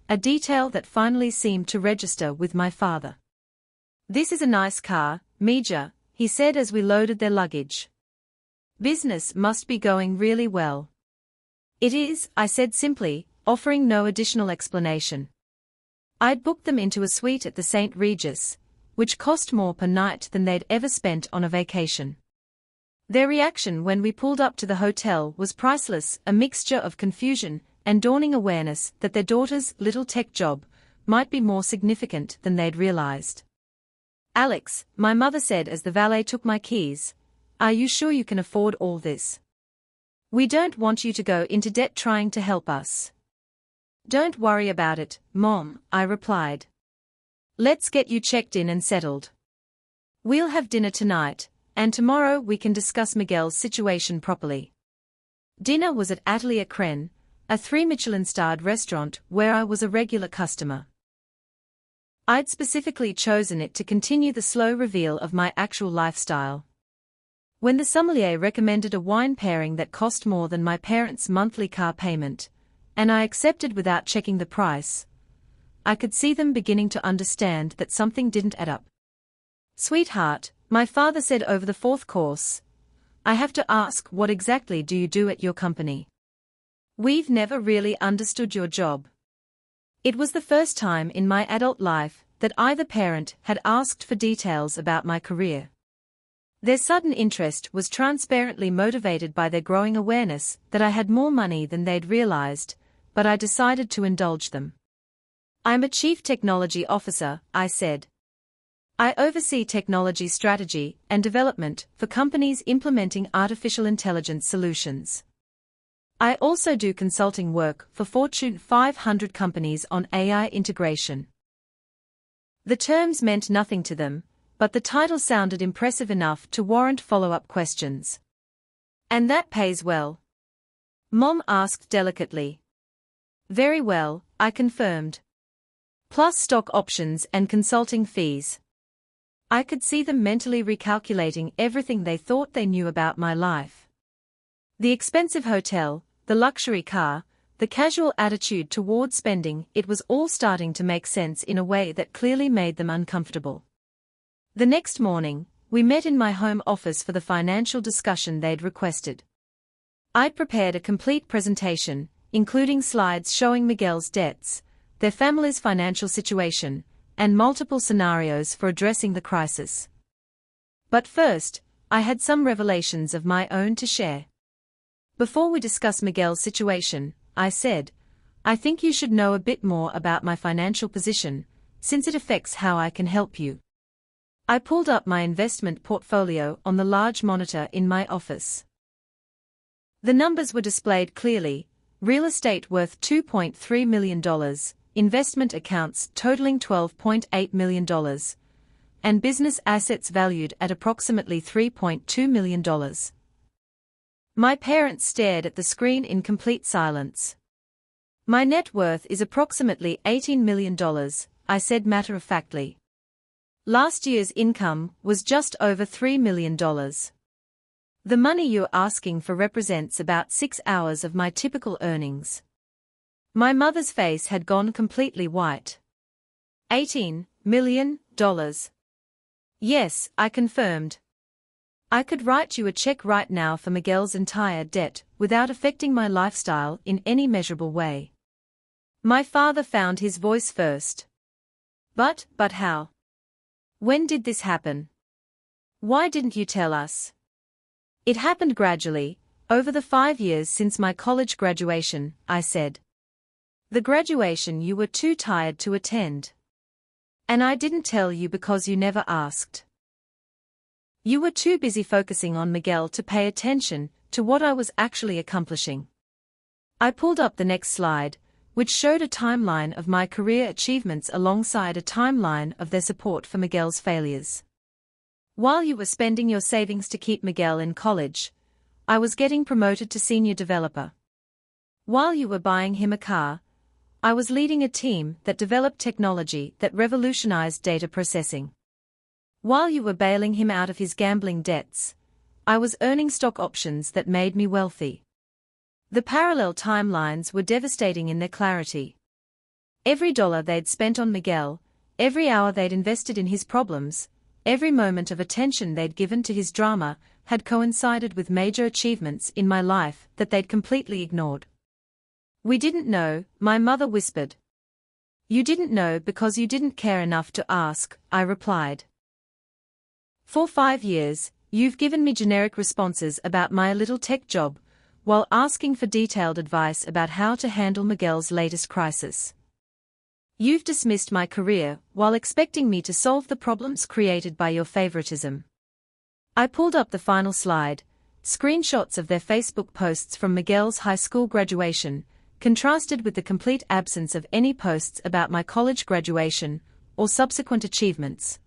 a detail that finally seemed to register with my father. This is a nice car, Mija, he said as we loaded their luggage. Business must be going really well. It is, I said simply, offering no additional explanation. I'd booked them into a suite at the St. Regis, which cost more per night than they'd ever spent on a vacation. Their reaction when we pulled up to the hotel was priceless, a mixture of confusion and dawning awareness that their daughter's little tech job might be more significant than they'd realized. Alex, my mother said as the valet took my keys, are you sure you can afford all this? We don't want you to go into debt trying to help us. Don't worry about it, Mom, I replied. Let's get you checked in and settled. We'll have dinner tonight, and tomorrow we can discuss Miguel's situation properly. Dinner was at Atelier Cren, a 3-Michelin-starred restaurant where I was a regular customer. I'd specifically chosen it to continue the slow reveal of my actual lifestyle. When the sommelier recommended a wine pairing that cost more than my parents' monthly car payment, and I accepted without checking the price, I could see them beginning to understand that something didn't add up. Sweetheart, my father said over the 4th course, I have to ask, what exactly do you do at your company? We've never really understood your job. It was the first time in my adult life that either parent had asked for details about my career. Their sudden interest was transparently motivated by their growing awareness that I had more money than they'd realized, but I decided to indulge them. I'm a Chief Technology Officer, I said. I oversee technology strategy and development for companies implementing artificial intelligence solutions. I also do consulting work for Fortune 500 companies on AI integration. The terms meant nothing to them, but the title sounded impressive enough to warrant follow-up questions. And that pays well? Mom asked delicately. Very well, I confirmed. Plus stock options and consulting fees. I could see them mentally recalculating everything they thought they knew about my life. The expensive hotel, the luxury car, the casual attitude toward spending, it was all starting to make sense in a way that clearly made them uncomfortable. The next morning, we met in my home office for the financial discussion they'd requested. I'd prepared a complete presentation, including slides showing Miguel's debts, their family's financial situation, and multiple scenarios for addressing the crisis. But first, I had some revelations of my own to share. Before we discuss Miguel's situation, I said, I think you should know a bit more about my financial position, since it affects how I can help you. I pulled up my investment portfolio on the large monitor in my office. The numbers were displayed clearly, Real estate worth $2.3 million, investment accounts totaling $12.8 million, and business assets valued at approximately $3.2 million. My parents stared at the screen in complete silence. My net worth is approximately $18 million, I said matter-of-factly. Last year's income was just over $3 million. The money you're asking for represents about 6 hours of my typical earnings. My mother's face had gone completely white. $18 million? Yes, I confirmed. I could write you a check right now for Miguel's entire debt without affecting my lifestyle in any measurable way. My father found his voice first. But how? When did this happen? Why didn't you tell us? It happened gradually, over the 5 years since my college graduation, I said. The graduation you were too tired to attend. And I didn't tell you because you never asked. You were too busy focusing on Miguel to pay attention to what I was actually accomplishing. I pulled up the next slide, which showed a timeline of my career achievements alongside a timeline of their support for Miguel's failures. While you were spending your savings to keep Miguel in college, I was getting promoted to senior developer. While you were buying him a car, I was leading a team that developed technology that revolutionized data processing. While you were bailing him out of his gambling debts, I was earning stock options that made me wealthy. The parallel timelines were devastating in their clarity. Every dollar they'd spent on Miguel, every hour they'd invested in his problems, every moment of attention they'd given to his drama, had coincided with major achievements in my life that they'd completely ignored. We didn't know, my mother whispered. You didn't know because you didn't care enough to ask, I replied. For 5 years, you've given me generic responses about my little tech job, while asking for detailed advice about how to handle Miguel's latest crisis. You've dismissed my career while expecting me to solve the problems created by your favoritism. I pulled up the final slide, screenshots of their Facebook posts from Miguel's high school graduation, contrasted with the complete absence of any posts about my college graduation or subsequent achievements.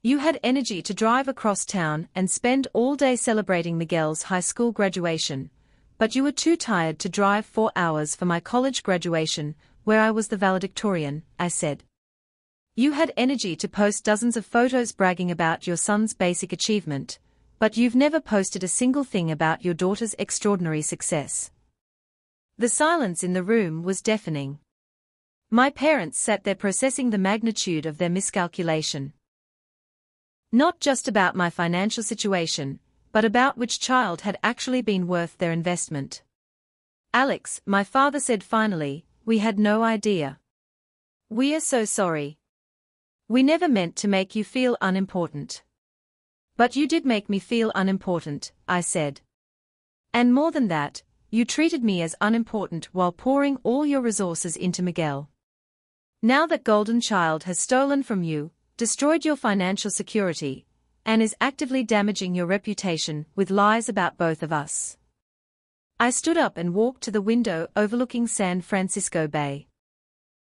You had energy to drive across town and spend all day celebrating Miguel's high school graduation, but you were too tired to drive 4 hours for my college graduation, where I was the valedictorian, I said. You had energy to post dozens of photos bragging about your son's basic achievement, but you've never posted a single thing about your daughter's extraordinary success. The silence in the room was deafening. My parents sat there processing the magnitude of their miscalculation. Not just about my financial situation, but about which child had actually been worth their investment. Alex, my father said finally, we had no idea. We are so sorry. We never meant to make you feel unimportant. But you did make me feel unimportant, I said. And more than that, you treated me as unimportant while pouring all your resources into Miguel. Now that golden child has stolen from you, destroyed your financial security, and is actively damaging your reputation with lies about both of us. I stood up and walked to the window overlooking San Francisco Bay.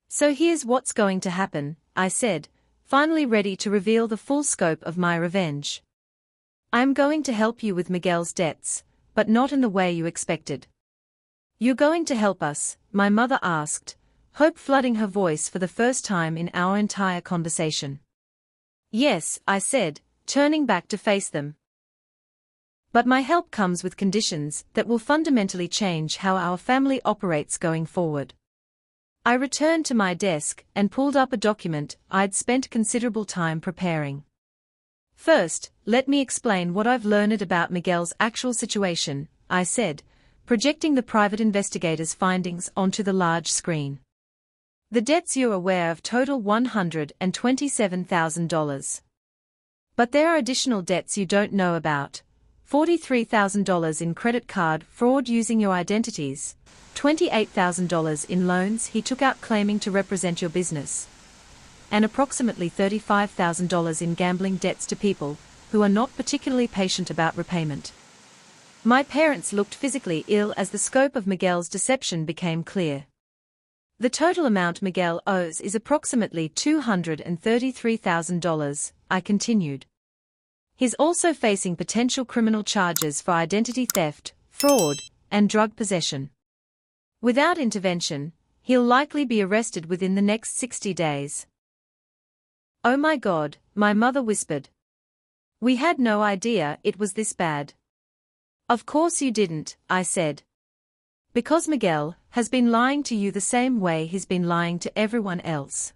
So here's what's going to happen, I said, finally ready to reveal the full scope of my revenge. I'm going to help you with Miguel's debts, but not in the way you expected. You're going to help us, my mother asked, hope flooding her voice for the first time in our entire conversation. Yes, I said, turning back to face them. But my help comes with conditions that will fundamentally change how our family operates going forward. I returned to my desk and pulled up a document I'd spent considerable time preparing. First, let me explain what I've learned about Miguel's actual situation, I said, projecting the private investigator's findings onto the large screen. The debts you're aware of total $127,000. But there are additional debts you don't know about. $43,000 in credit card fraud using your identities, $28,000 in loans he took out claiming to represent your business, and approximately $35,000 in gambling debts to people who are not particularly patient about repayment. My parents looked physically ill as the scope of Miguel's deception became clear. The total amount Miguel owes is approximately $233,000, I continued. He's also facing potential criminal charges for identity theft, fraud, and drug possession. Without intervention, he'll likely be arrested within the next 60 days. Oh my God, my mother whispered. We had no idea it was this bad. Of course you didn't, I said. Because Miguel has been lying to you the same way he's been lying to everyone else.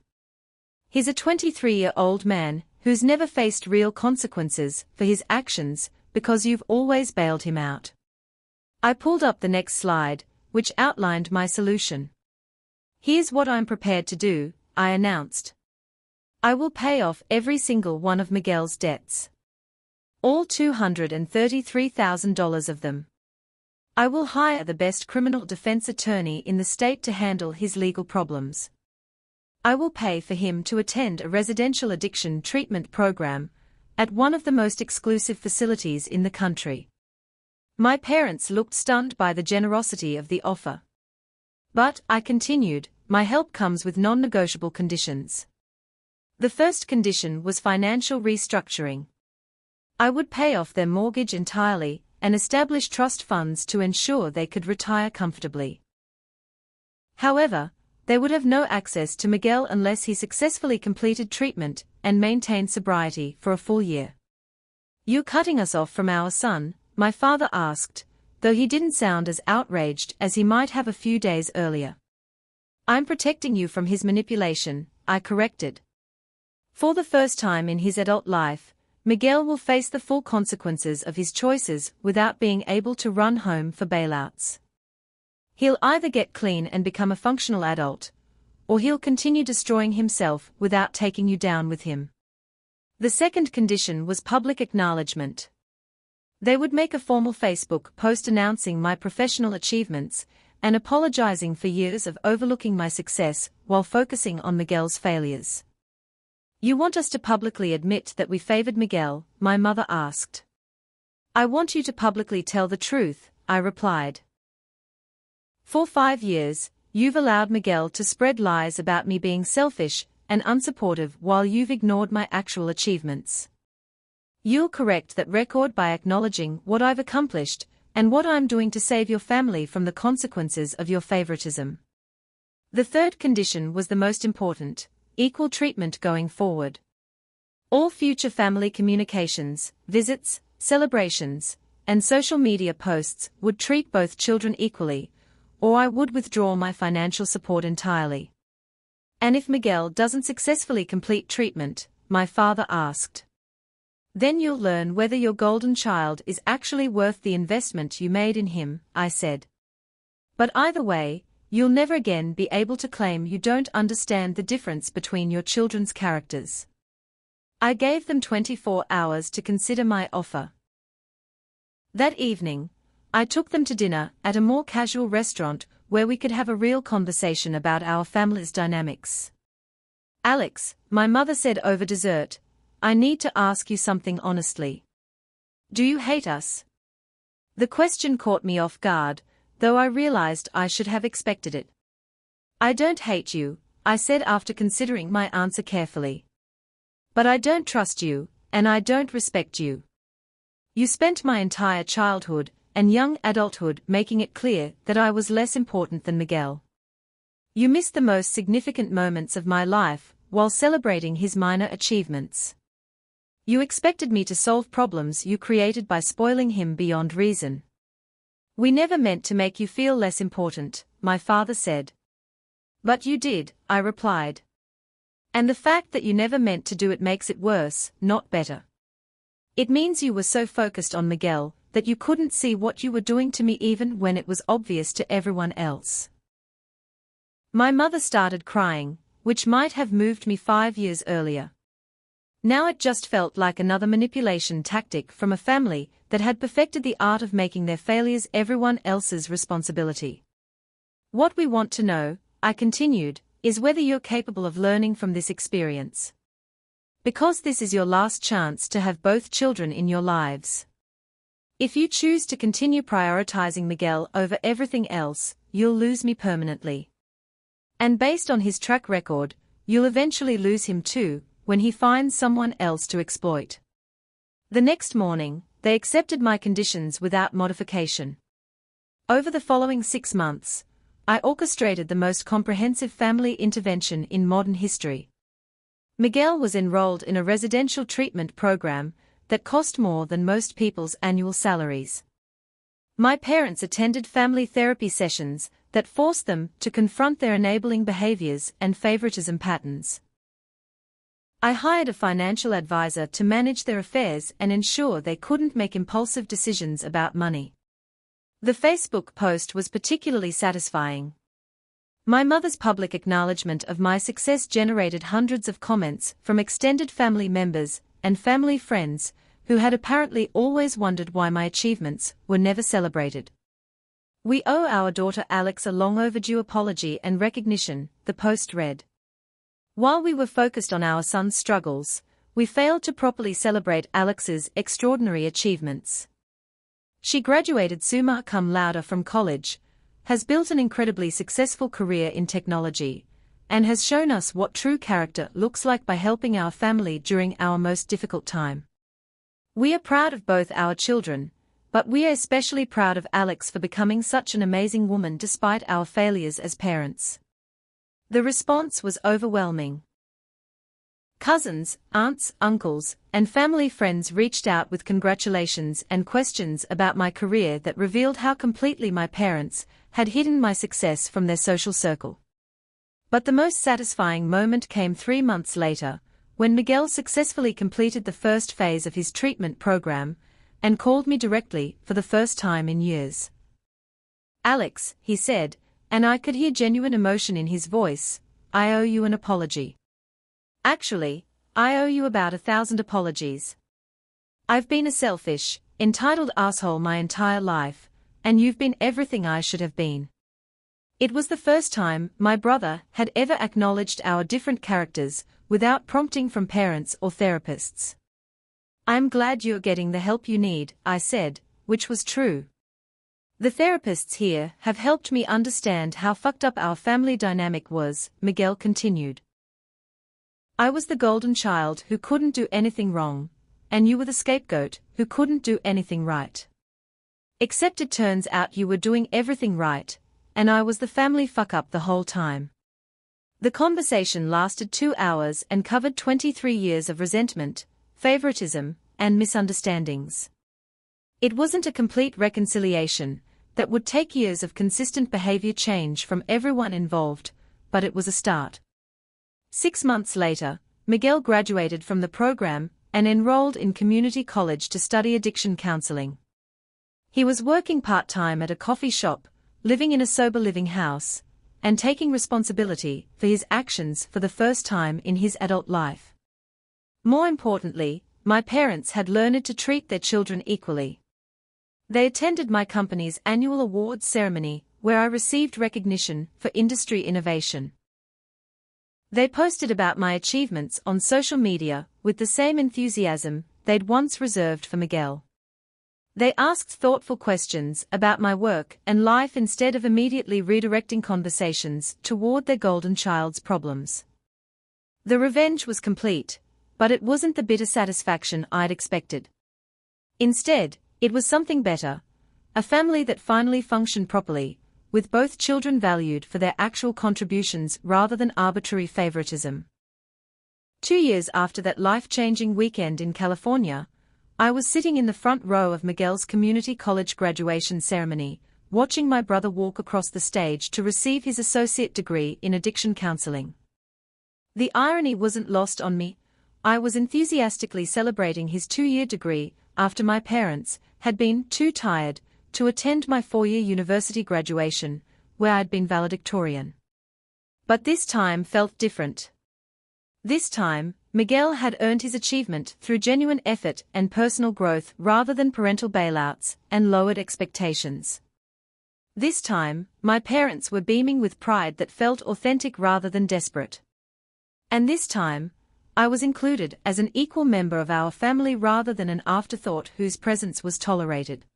He's a 23-year-old man who's never faced real consequences for his actions because you've always bailed him out. I pulled up the next slide, which outlined my solution. Here's what I'm prepared to do, I announced. I will pay off every single one of Miguel's debts. All $233,000 of them. I will hire the best criminal defense attorney in the state to handle his legal problems. I will pay for him to attend a residential addiction treatment program at one of the most exclusive facilities in the country. My parents looked stunned by the generosity of the offer. But, I continued, my help comes with non-negotiable conditions. The first condition was financial restructuring. I would pay off their mortgage entirely and establish trust funds to ensure they could retire comfortably. However, they would have no access to Miguel unless he successfully completed treatment and maintained sobriety for a full year. "You cutting us off from our son?" my father asked, though he didn't sound as outraged as he might have a few days earlier. "I'm protecting you from his manipulation," I corrected. For the first time in his adult life, Miguel will face the full consequences of his choices without being able to run home for bailouts. He'll either get clean and become a functional adult, or he'll continue destroying himself without taking you down with him. The second condition was public acknowledgement. They would make a formal Facebook post announcing my professional achievements and apologizing for years of overlooking my success while focusing on Miguel's failures. "You want us to publicly admit that we favored Miguel?" my mother asked. "I want you to publicly tell the truth," I replied. "For 5 years, you've allowed Miguel to spread lies about me being selfish and unsupportive while you've ignored my actual achievements. You'll correct that record by acknowledging what I've accomplished and what I'm doing to save your family from the consequences of your favoritism." The third condition was the most important: equal treatment going forward. All future family communications, visits, celebrations, and social media posts would treat both children equally, or I would withdraw my financial support entirely. "And if Miguel doesn't successfully complete treatment," my father asked, "then you'll learn whether your golden child is actually worth the investment you made in him," I said. "But either way, you'll never again be able to claim you don't understand the difference between your children's characters." I gave them 24 hours to consider my offer. That evening, I took them to dinner at a more casual restaurant where we could have a real conversation about our family's dynamics. "Alex," my mother said over dessert, "I need to ask you something honestly. Do you hate us?" The question caught me off guard, though I realized I should have expected it. "I don't hate you," I said after considering my answer carefully. "But I don't trust you, and I don't respect you. You spent my entire childhood and young adulthood making it clear that I was less important than Miguel. You missed the most significant moments of my life while celebrating his minor achievements. You expected me to solve problems you created by spoiling him beyond reason. We never meant to make you feel less important," my father said. "But you did," I replied. "And the fact that you never meant to do it makes it worse, not better. It means you were so focused on Miguel that you couldn't see what you were doing to me even when it was obvious to everyone else." My mother started crying, which might have moved me 5 years earlier. Now it just felt like another manipulation tactic from a family that had perfected the art of making their failures everyone else's responsibility. "What we want to know," I continued, "is whether you're capable of learning from this experience. Because this is your last chance to have both children in your lives. If you choose to continue prioritizing Miguel over everything else, you'll lose me permanently. And based on his track record, you'll eventually lose him too, when he finds someone else to exploit. The next morning, they accepted my conditions without modification. Over the following 6 months, I orchestrated the most comprehensive family intervention in modern history. Miguel was enrolled in a residential treatment program that cost more than most people's annual salaries. My parents attended family therapy sessions that forced them to confront their enabling behaviors and favoritism patterns. I hired a financial advisor to manage their affairs and ensure they couldn't make impulsive decisions about money. The Facebook post was particularly satisfying. My mother's public acknowledgement of my success generated hundreds of comments from extended family members and family friends who had apparently always wondered why my achievements were never celebrated. "We owe our daughter Alex a long overdue apology and recognition," the post read. While we were focused on our son's struggles, we failed to properly celebrate Alex's extraordinary achievements. She graduated summa cum laude from college, has built an incredibly successful career in technology, and has shown us what true character looks like by helping our family during our most difficult time. We are proud of both our children, but we are especially proud of Alex for becoming such an amazing woman despite our failures as parents. The response was overwhelming. Cousins, aunts, uncles, and family friends reached out with congratulations and questions about my career that revealed how completely my parents had hidden my success from their social circle. But the most satisfying moment came 3 months later, when Miguel successfully completed the first phase of his treatment program and called me directly for the first time in years. "Alex," he said, and I could hear genuine emotion in his voice, "I owe you an apology. Actually, I owe you about 1,000 apologies. I've been a selfish, entitled asshole my entire life, and you've been everything I should have been." It was the first time my brother had ever acknowledged our different characters without prompting from parents or therapists. "I'm glad you're getting the help you need," I said, which was true. "The therapists here have helped me understand how fucked up our family dynamic was," Miguel continued. "I was the golden child who couldn't do anything wrong, and you were the scapegoat who couldn't do anything right. Except it turns out you were doing everything right, and I was the family fuck-up the whole time." The conversation lasted 2 hours and covered 23 years of resentment, favoritism, and misunderstandings. It wasn't a complete reconciliation that would take years of consistent behavior change from everyone involved, but it was a start. 6 months later, Miguel graduated from the program and enrolled in community college to study addiction counseling. He was working part-time at a coffee shop, living in a sober living house, and taking responsibility for his actions for the first time in his adult life. More importantly, my parents had learned to treat their children equally. They attended my company's annual awards ceremony, where I received recognition for industry innovation. They posted about my achievements on social media with the same enthusiasm they'd once reserved for Miguel. They asked thoughtful questions about my work and life instead of immediately redirecting conversations toward their golden child's problems. The revenge was complete, but it wasn't the bitter satisfaction I'd expected. Instead, it was something better, a family that finally functioned properly, with both children valued for their actual contributions rather than arbitrary favoritism. 2 years after that life-changing weekend in California, I was sitting in the front row of Miguel's community college graduation ceremony, watching my brother walk across the stage to receive his associate degree in addiction counseling. The irony wasn't lost on me. I was enthusiastically celebrating his 2-year degree after my parents had been too tired to attend my 4-year university graduation, where I'd been valedictorian. But this time felt different. This time, Miguel had earned his achievement through genuine effort and personal growth rather than parental bailouts and lowered expectations. This time, my parents were beaming with pride that felt authentic rather than desperate. And this time, I was included as an equal member of our family rather than an afterthought whose presence was tolerated.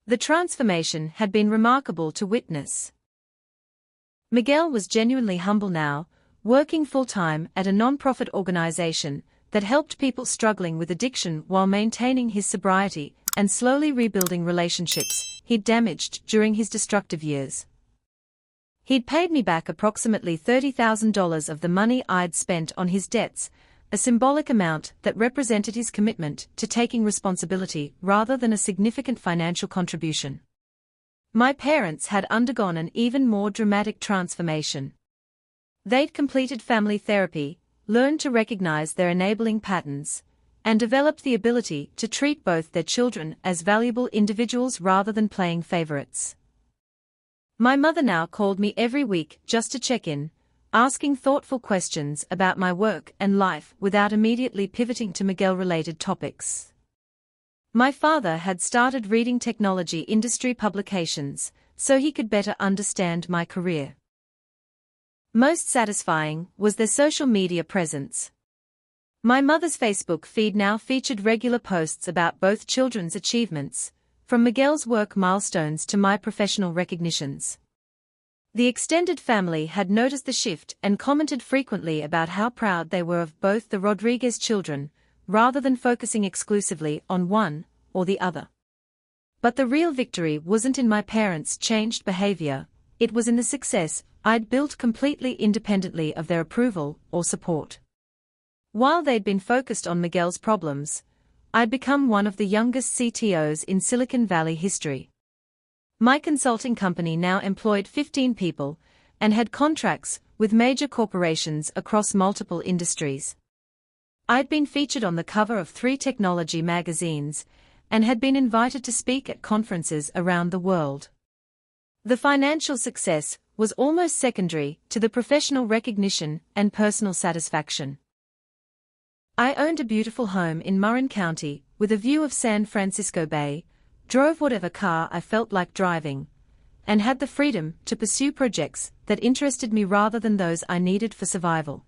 The transformation had been remarkable to witness. Miguel was genuinely humble now, working full-time at a non-profit organization that helped people struggling with addiction while maintaining his sobriety and slowly rebuilding relationships he'd damaged during his destructive years. He'd paid me back approximately $30,000 of the money I'd spent on his debts, a symbolic amount that represented his commitment to taking responsibility rather than a significant financial contribution. My parents had undergone an even more dramatic transformation. They'd completed family therapy, learned to recognize their enabling patterns, and developed the ability to treat both their children as valuable individuals rather than playing favorites. My mother now called me every week just to check in, asking thoughtful questions about my work and life without immediately pivoting to Miguel-related topics. My father had started reading technology industry publications so he could better understand my career. Most satisfying was their social media presence. My mother's Facebook feed now featured regular posts about both children's achievements, from Miguel's work milestones to my professional recognitions. The extended family had noticed the shift and commented frequently about how proud they were of both the Rodriguez children, rather than focusing exclusively on one or the other. But the real victory wasn't in my parents' changed behavior, it was in the success I'd built completely independently of their approval or support. While they'd been focused on Miguel's problems, I'd become one of the youngest CTOs in Silicon Valley history. My consulting company now employed 15 people and had contracts with major corporations across multiple industries. I'd been featured on the cover of 3 technology magazines and had been invited to speak at conferences around the world. The financial success was almost secondary to the professional recognition and personal satisfaction. I owned a beautiful home in Marin County, with a view of San Francisco Bay, drove whatever car I felt like driving, and had the freedom to pursue projects that interested me rather than those I needed for survival.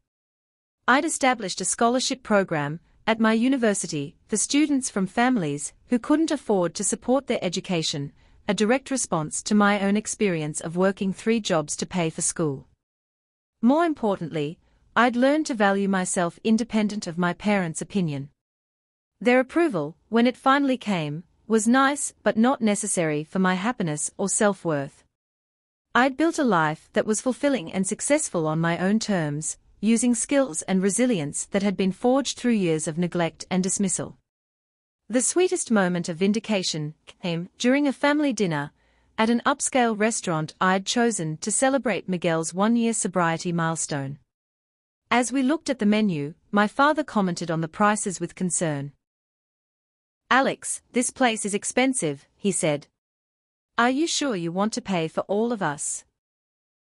I'd established a scholarship program at my university for students from families who couldn't afford to support their education, a direct response to my own experience of working 3 jobs to pay for school. More importantly, I'd learned to value myself independent of my parents' opinion. Their approval, when it finally came, was nice but not necessary for my happiness or self-worth. I'd built a life that was fulfilling and successful on my own terms, using skills and resilience that had been forged through years of neglect and dismissal. The sweetest moment of vindication came during a family dinner at an upscale restaurant I'd chosen to celebrate Miguel's 1-year sobriety milestone. As we looked at the menu, my father commented on the prices with concern. "Alex, this place is expensive," he said. "Are you sure you want to pay for all of us?"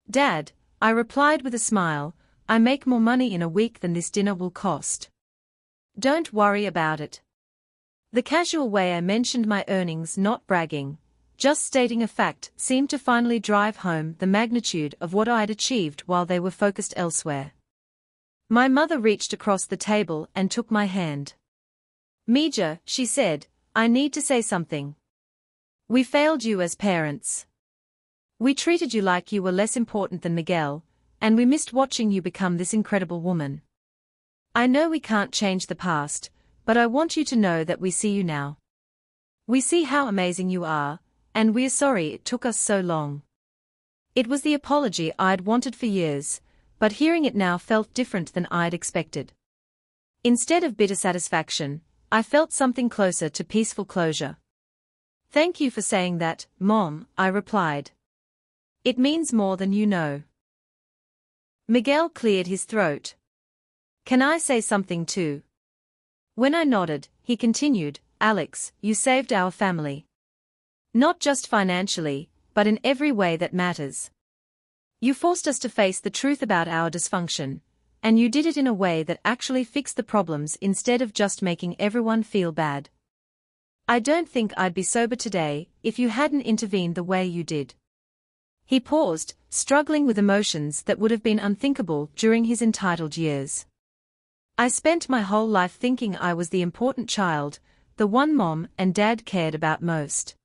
"Dad," I replied with a smile, "I make more money in a week than this dinner will cost. Don't worry about it." The casual way I mentioned my earnings, not bragging, just stating a fact, seemed to finally drive home the magnitude of what I'd achieved while they were focused elsewhere. My mother reached across the table and took my hand. "Mija," she said, "I need to say something. We failed you as parents. We treated you like you were less important than Miguel, and we missed watching you become this incredible woman. I know we can't change the past, but I want you to know that we see you now. We see how amazing you are, and we are sorry it took us so long." It was the apology I'd wanted for years, but hearing it now felt different than I'd expected. Instead of bitter satisfaction, I felt something closer to peaceful closure. "Thank you for saying that, Mom," I replied. "It means more than you know." Miguel cleared his throat. "Can I say something too?" When I nodded, he continued, "Alex, you saved our family. Not just financially, but in every way that matters. You forced us to face the truth about our dysfunction, and you did it in a way that actually fixed the problems instead of just making everyone feel bad. I don't think I'd be sober today if you hadn't intervened the way you did." He paused, struggling with emotions that would have been unthinkable during his entitled years. I spent my whole life thinking I was the important child, the one mom and dad cared about most.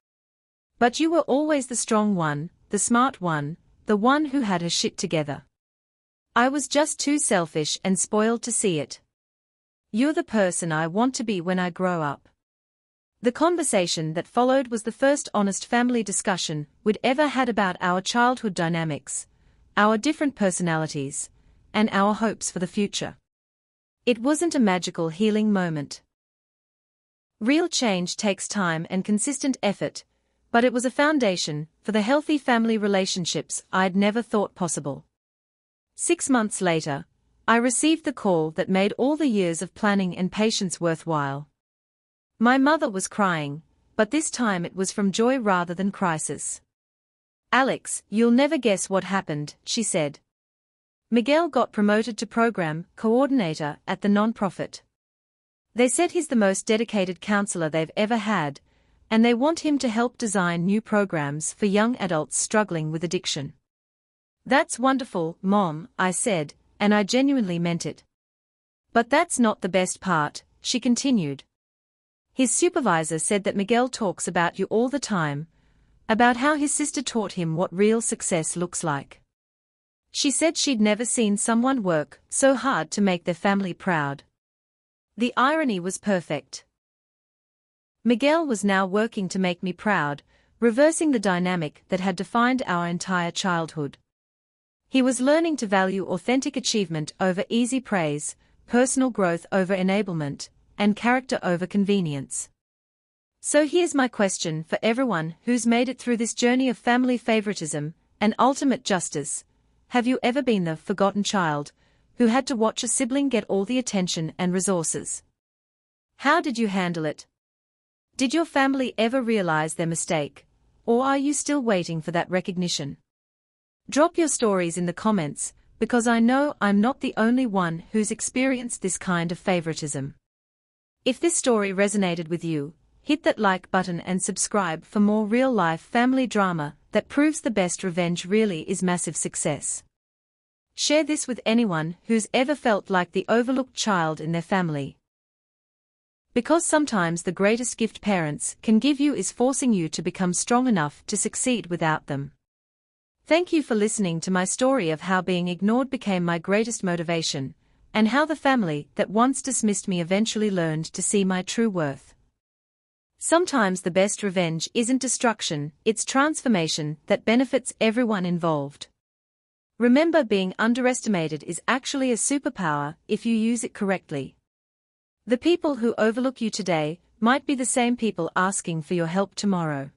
But you were always the strong one, the smart one, the one who had her shit together. I was just too selfish and spoiled to see it. You're the person I want to be when I grow up. The conversation that followed was the first honest family discussion we'd ever had about our childhood dynamics, our different personalities, and our hopes for the future. It wasn't a magical healing moment. Real change takes time and consistent effort, but it was a foundation for the healthy family relationships I'd never thought possible. 6 months later, I received the call that made all the years of planning and patience worthwhile. My mother was crying, but this time it was from joy rather than crisis. "Alex, you'll never guess what happened," she said. "Miguel got promoted to program coordinator at the nonprofit. They said he's the most dedicated counselor they've ever had, and they want him to help design new programs for young adults struggling with addiction." "That's wonderful, Mom," I said, and I genuinely meant it. "But that's not the best part," she continued. "His supervisor said that Miguel talks about you all the time, about how his sister taught him what real success looks like. She said she'd never seen someone work so hard to make their family proud." The irony was perfect. Miguel was now working to make me proud, reversing the dynamic that had defined our entire childhood. He was learning to value authentic achievement over easy praise, personal growth over enablement, and character over convenience. So here's my question for everyone who's made it through this journey of family favoritism and ultimate justice. Have you ever been the forgotten child who had to watch a sibling get all the attention and resources? How did you handle it? Did your family ever realize their mistake, or are you still waiting for that recognition? Drop your stories in the comments, because I know I'm not the only one who's experienced this kind of favoritism. If this story resonated with you, hit that like button and subscribe for more real-life family drama that proves the best revenge really is massive success. Share this with anyone who's ever felt like the overlooked child in their family. Because sometimes the greatest gift parents can give you is forcing you to become strong enough to succeed without them. Thank you for listening to my story of how being ignored became my greatest motivation, and how the family that once dismissed me eventually learned to see my true worth. Sometimes the best revenge isn't destruction, it's transformation that benefits everyone involved. Remember, being underestimated is actually a superpower if you use it correctly. The people who overlook you today might be the same people asking for your help tomorrow.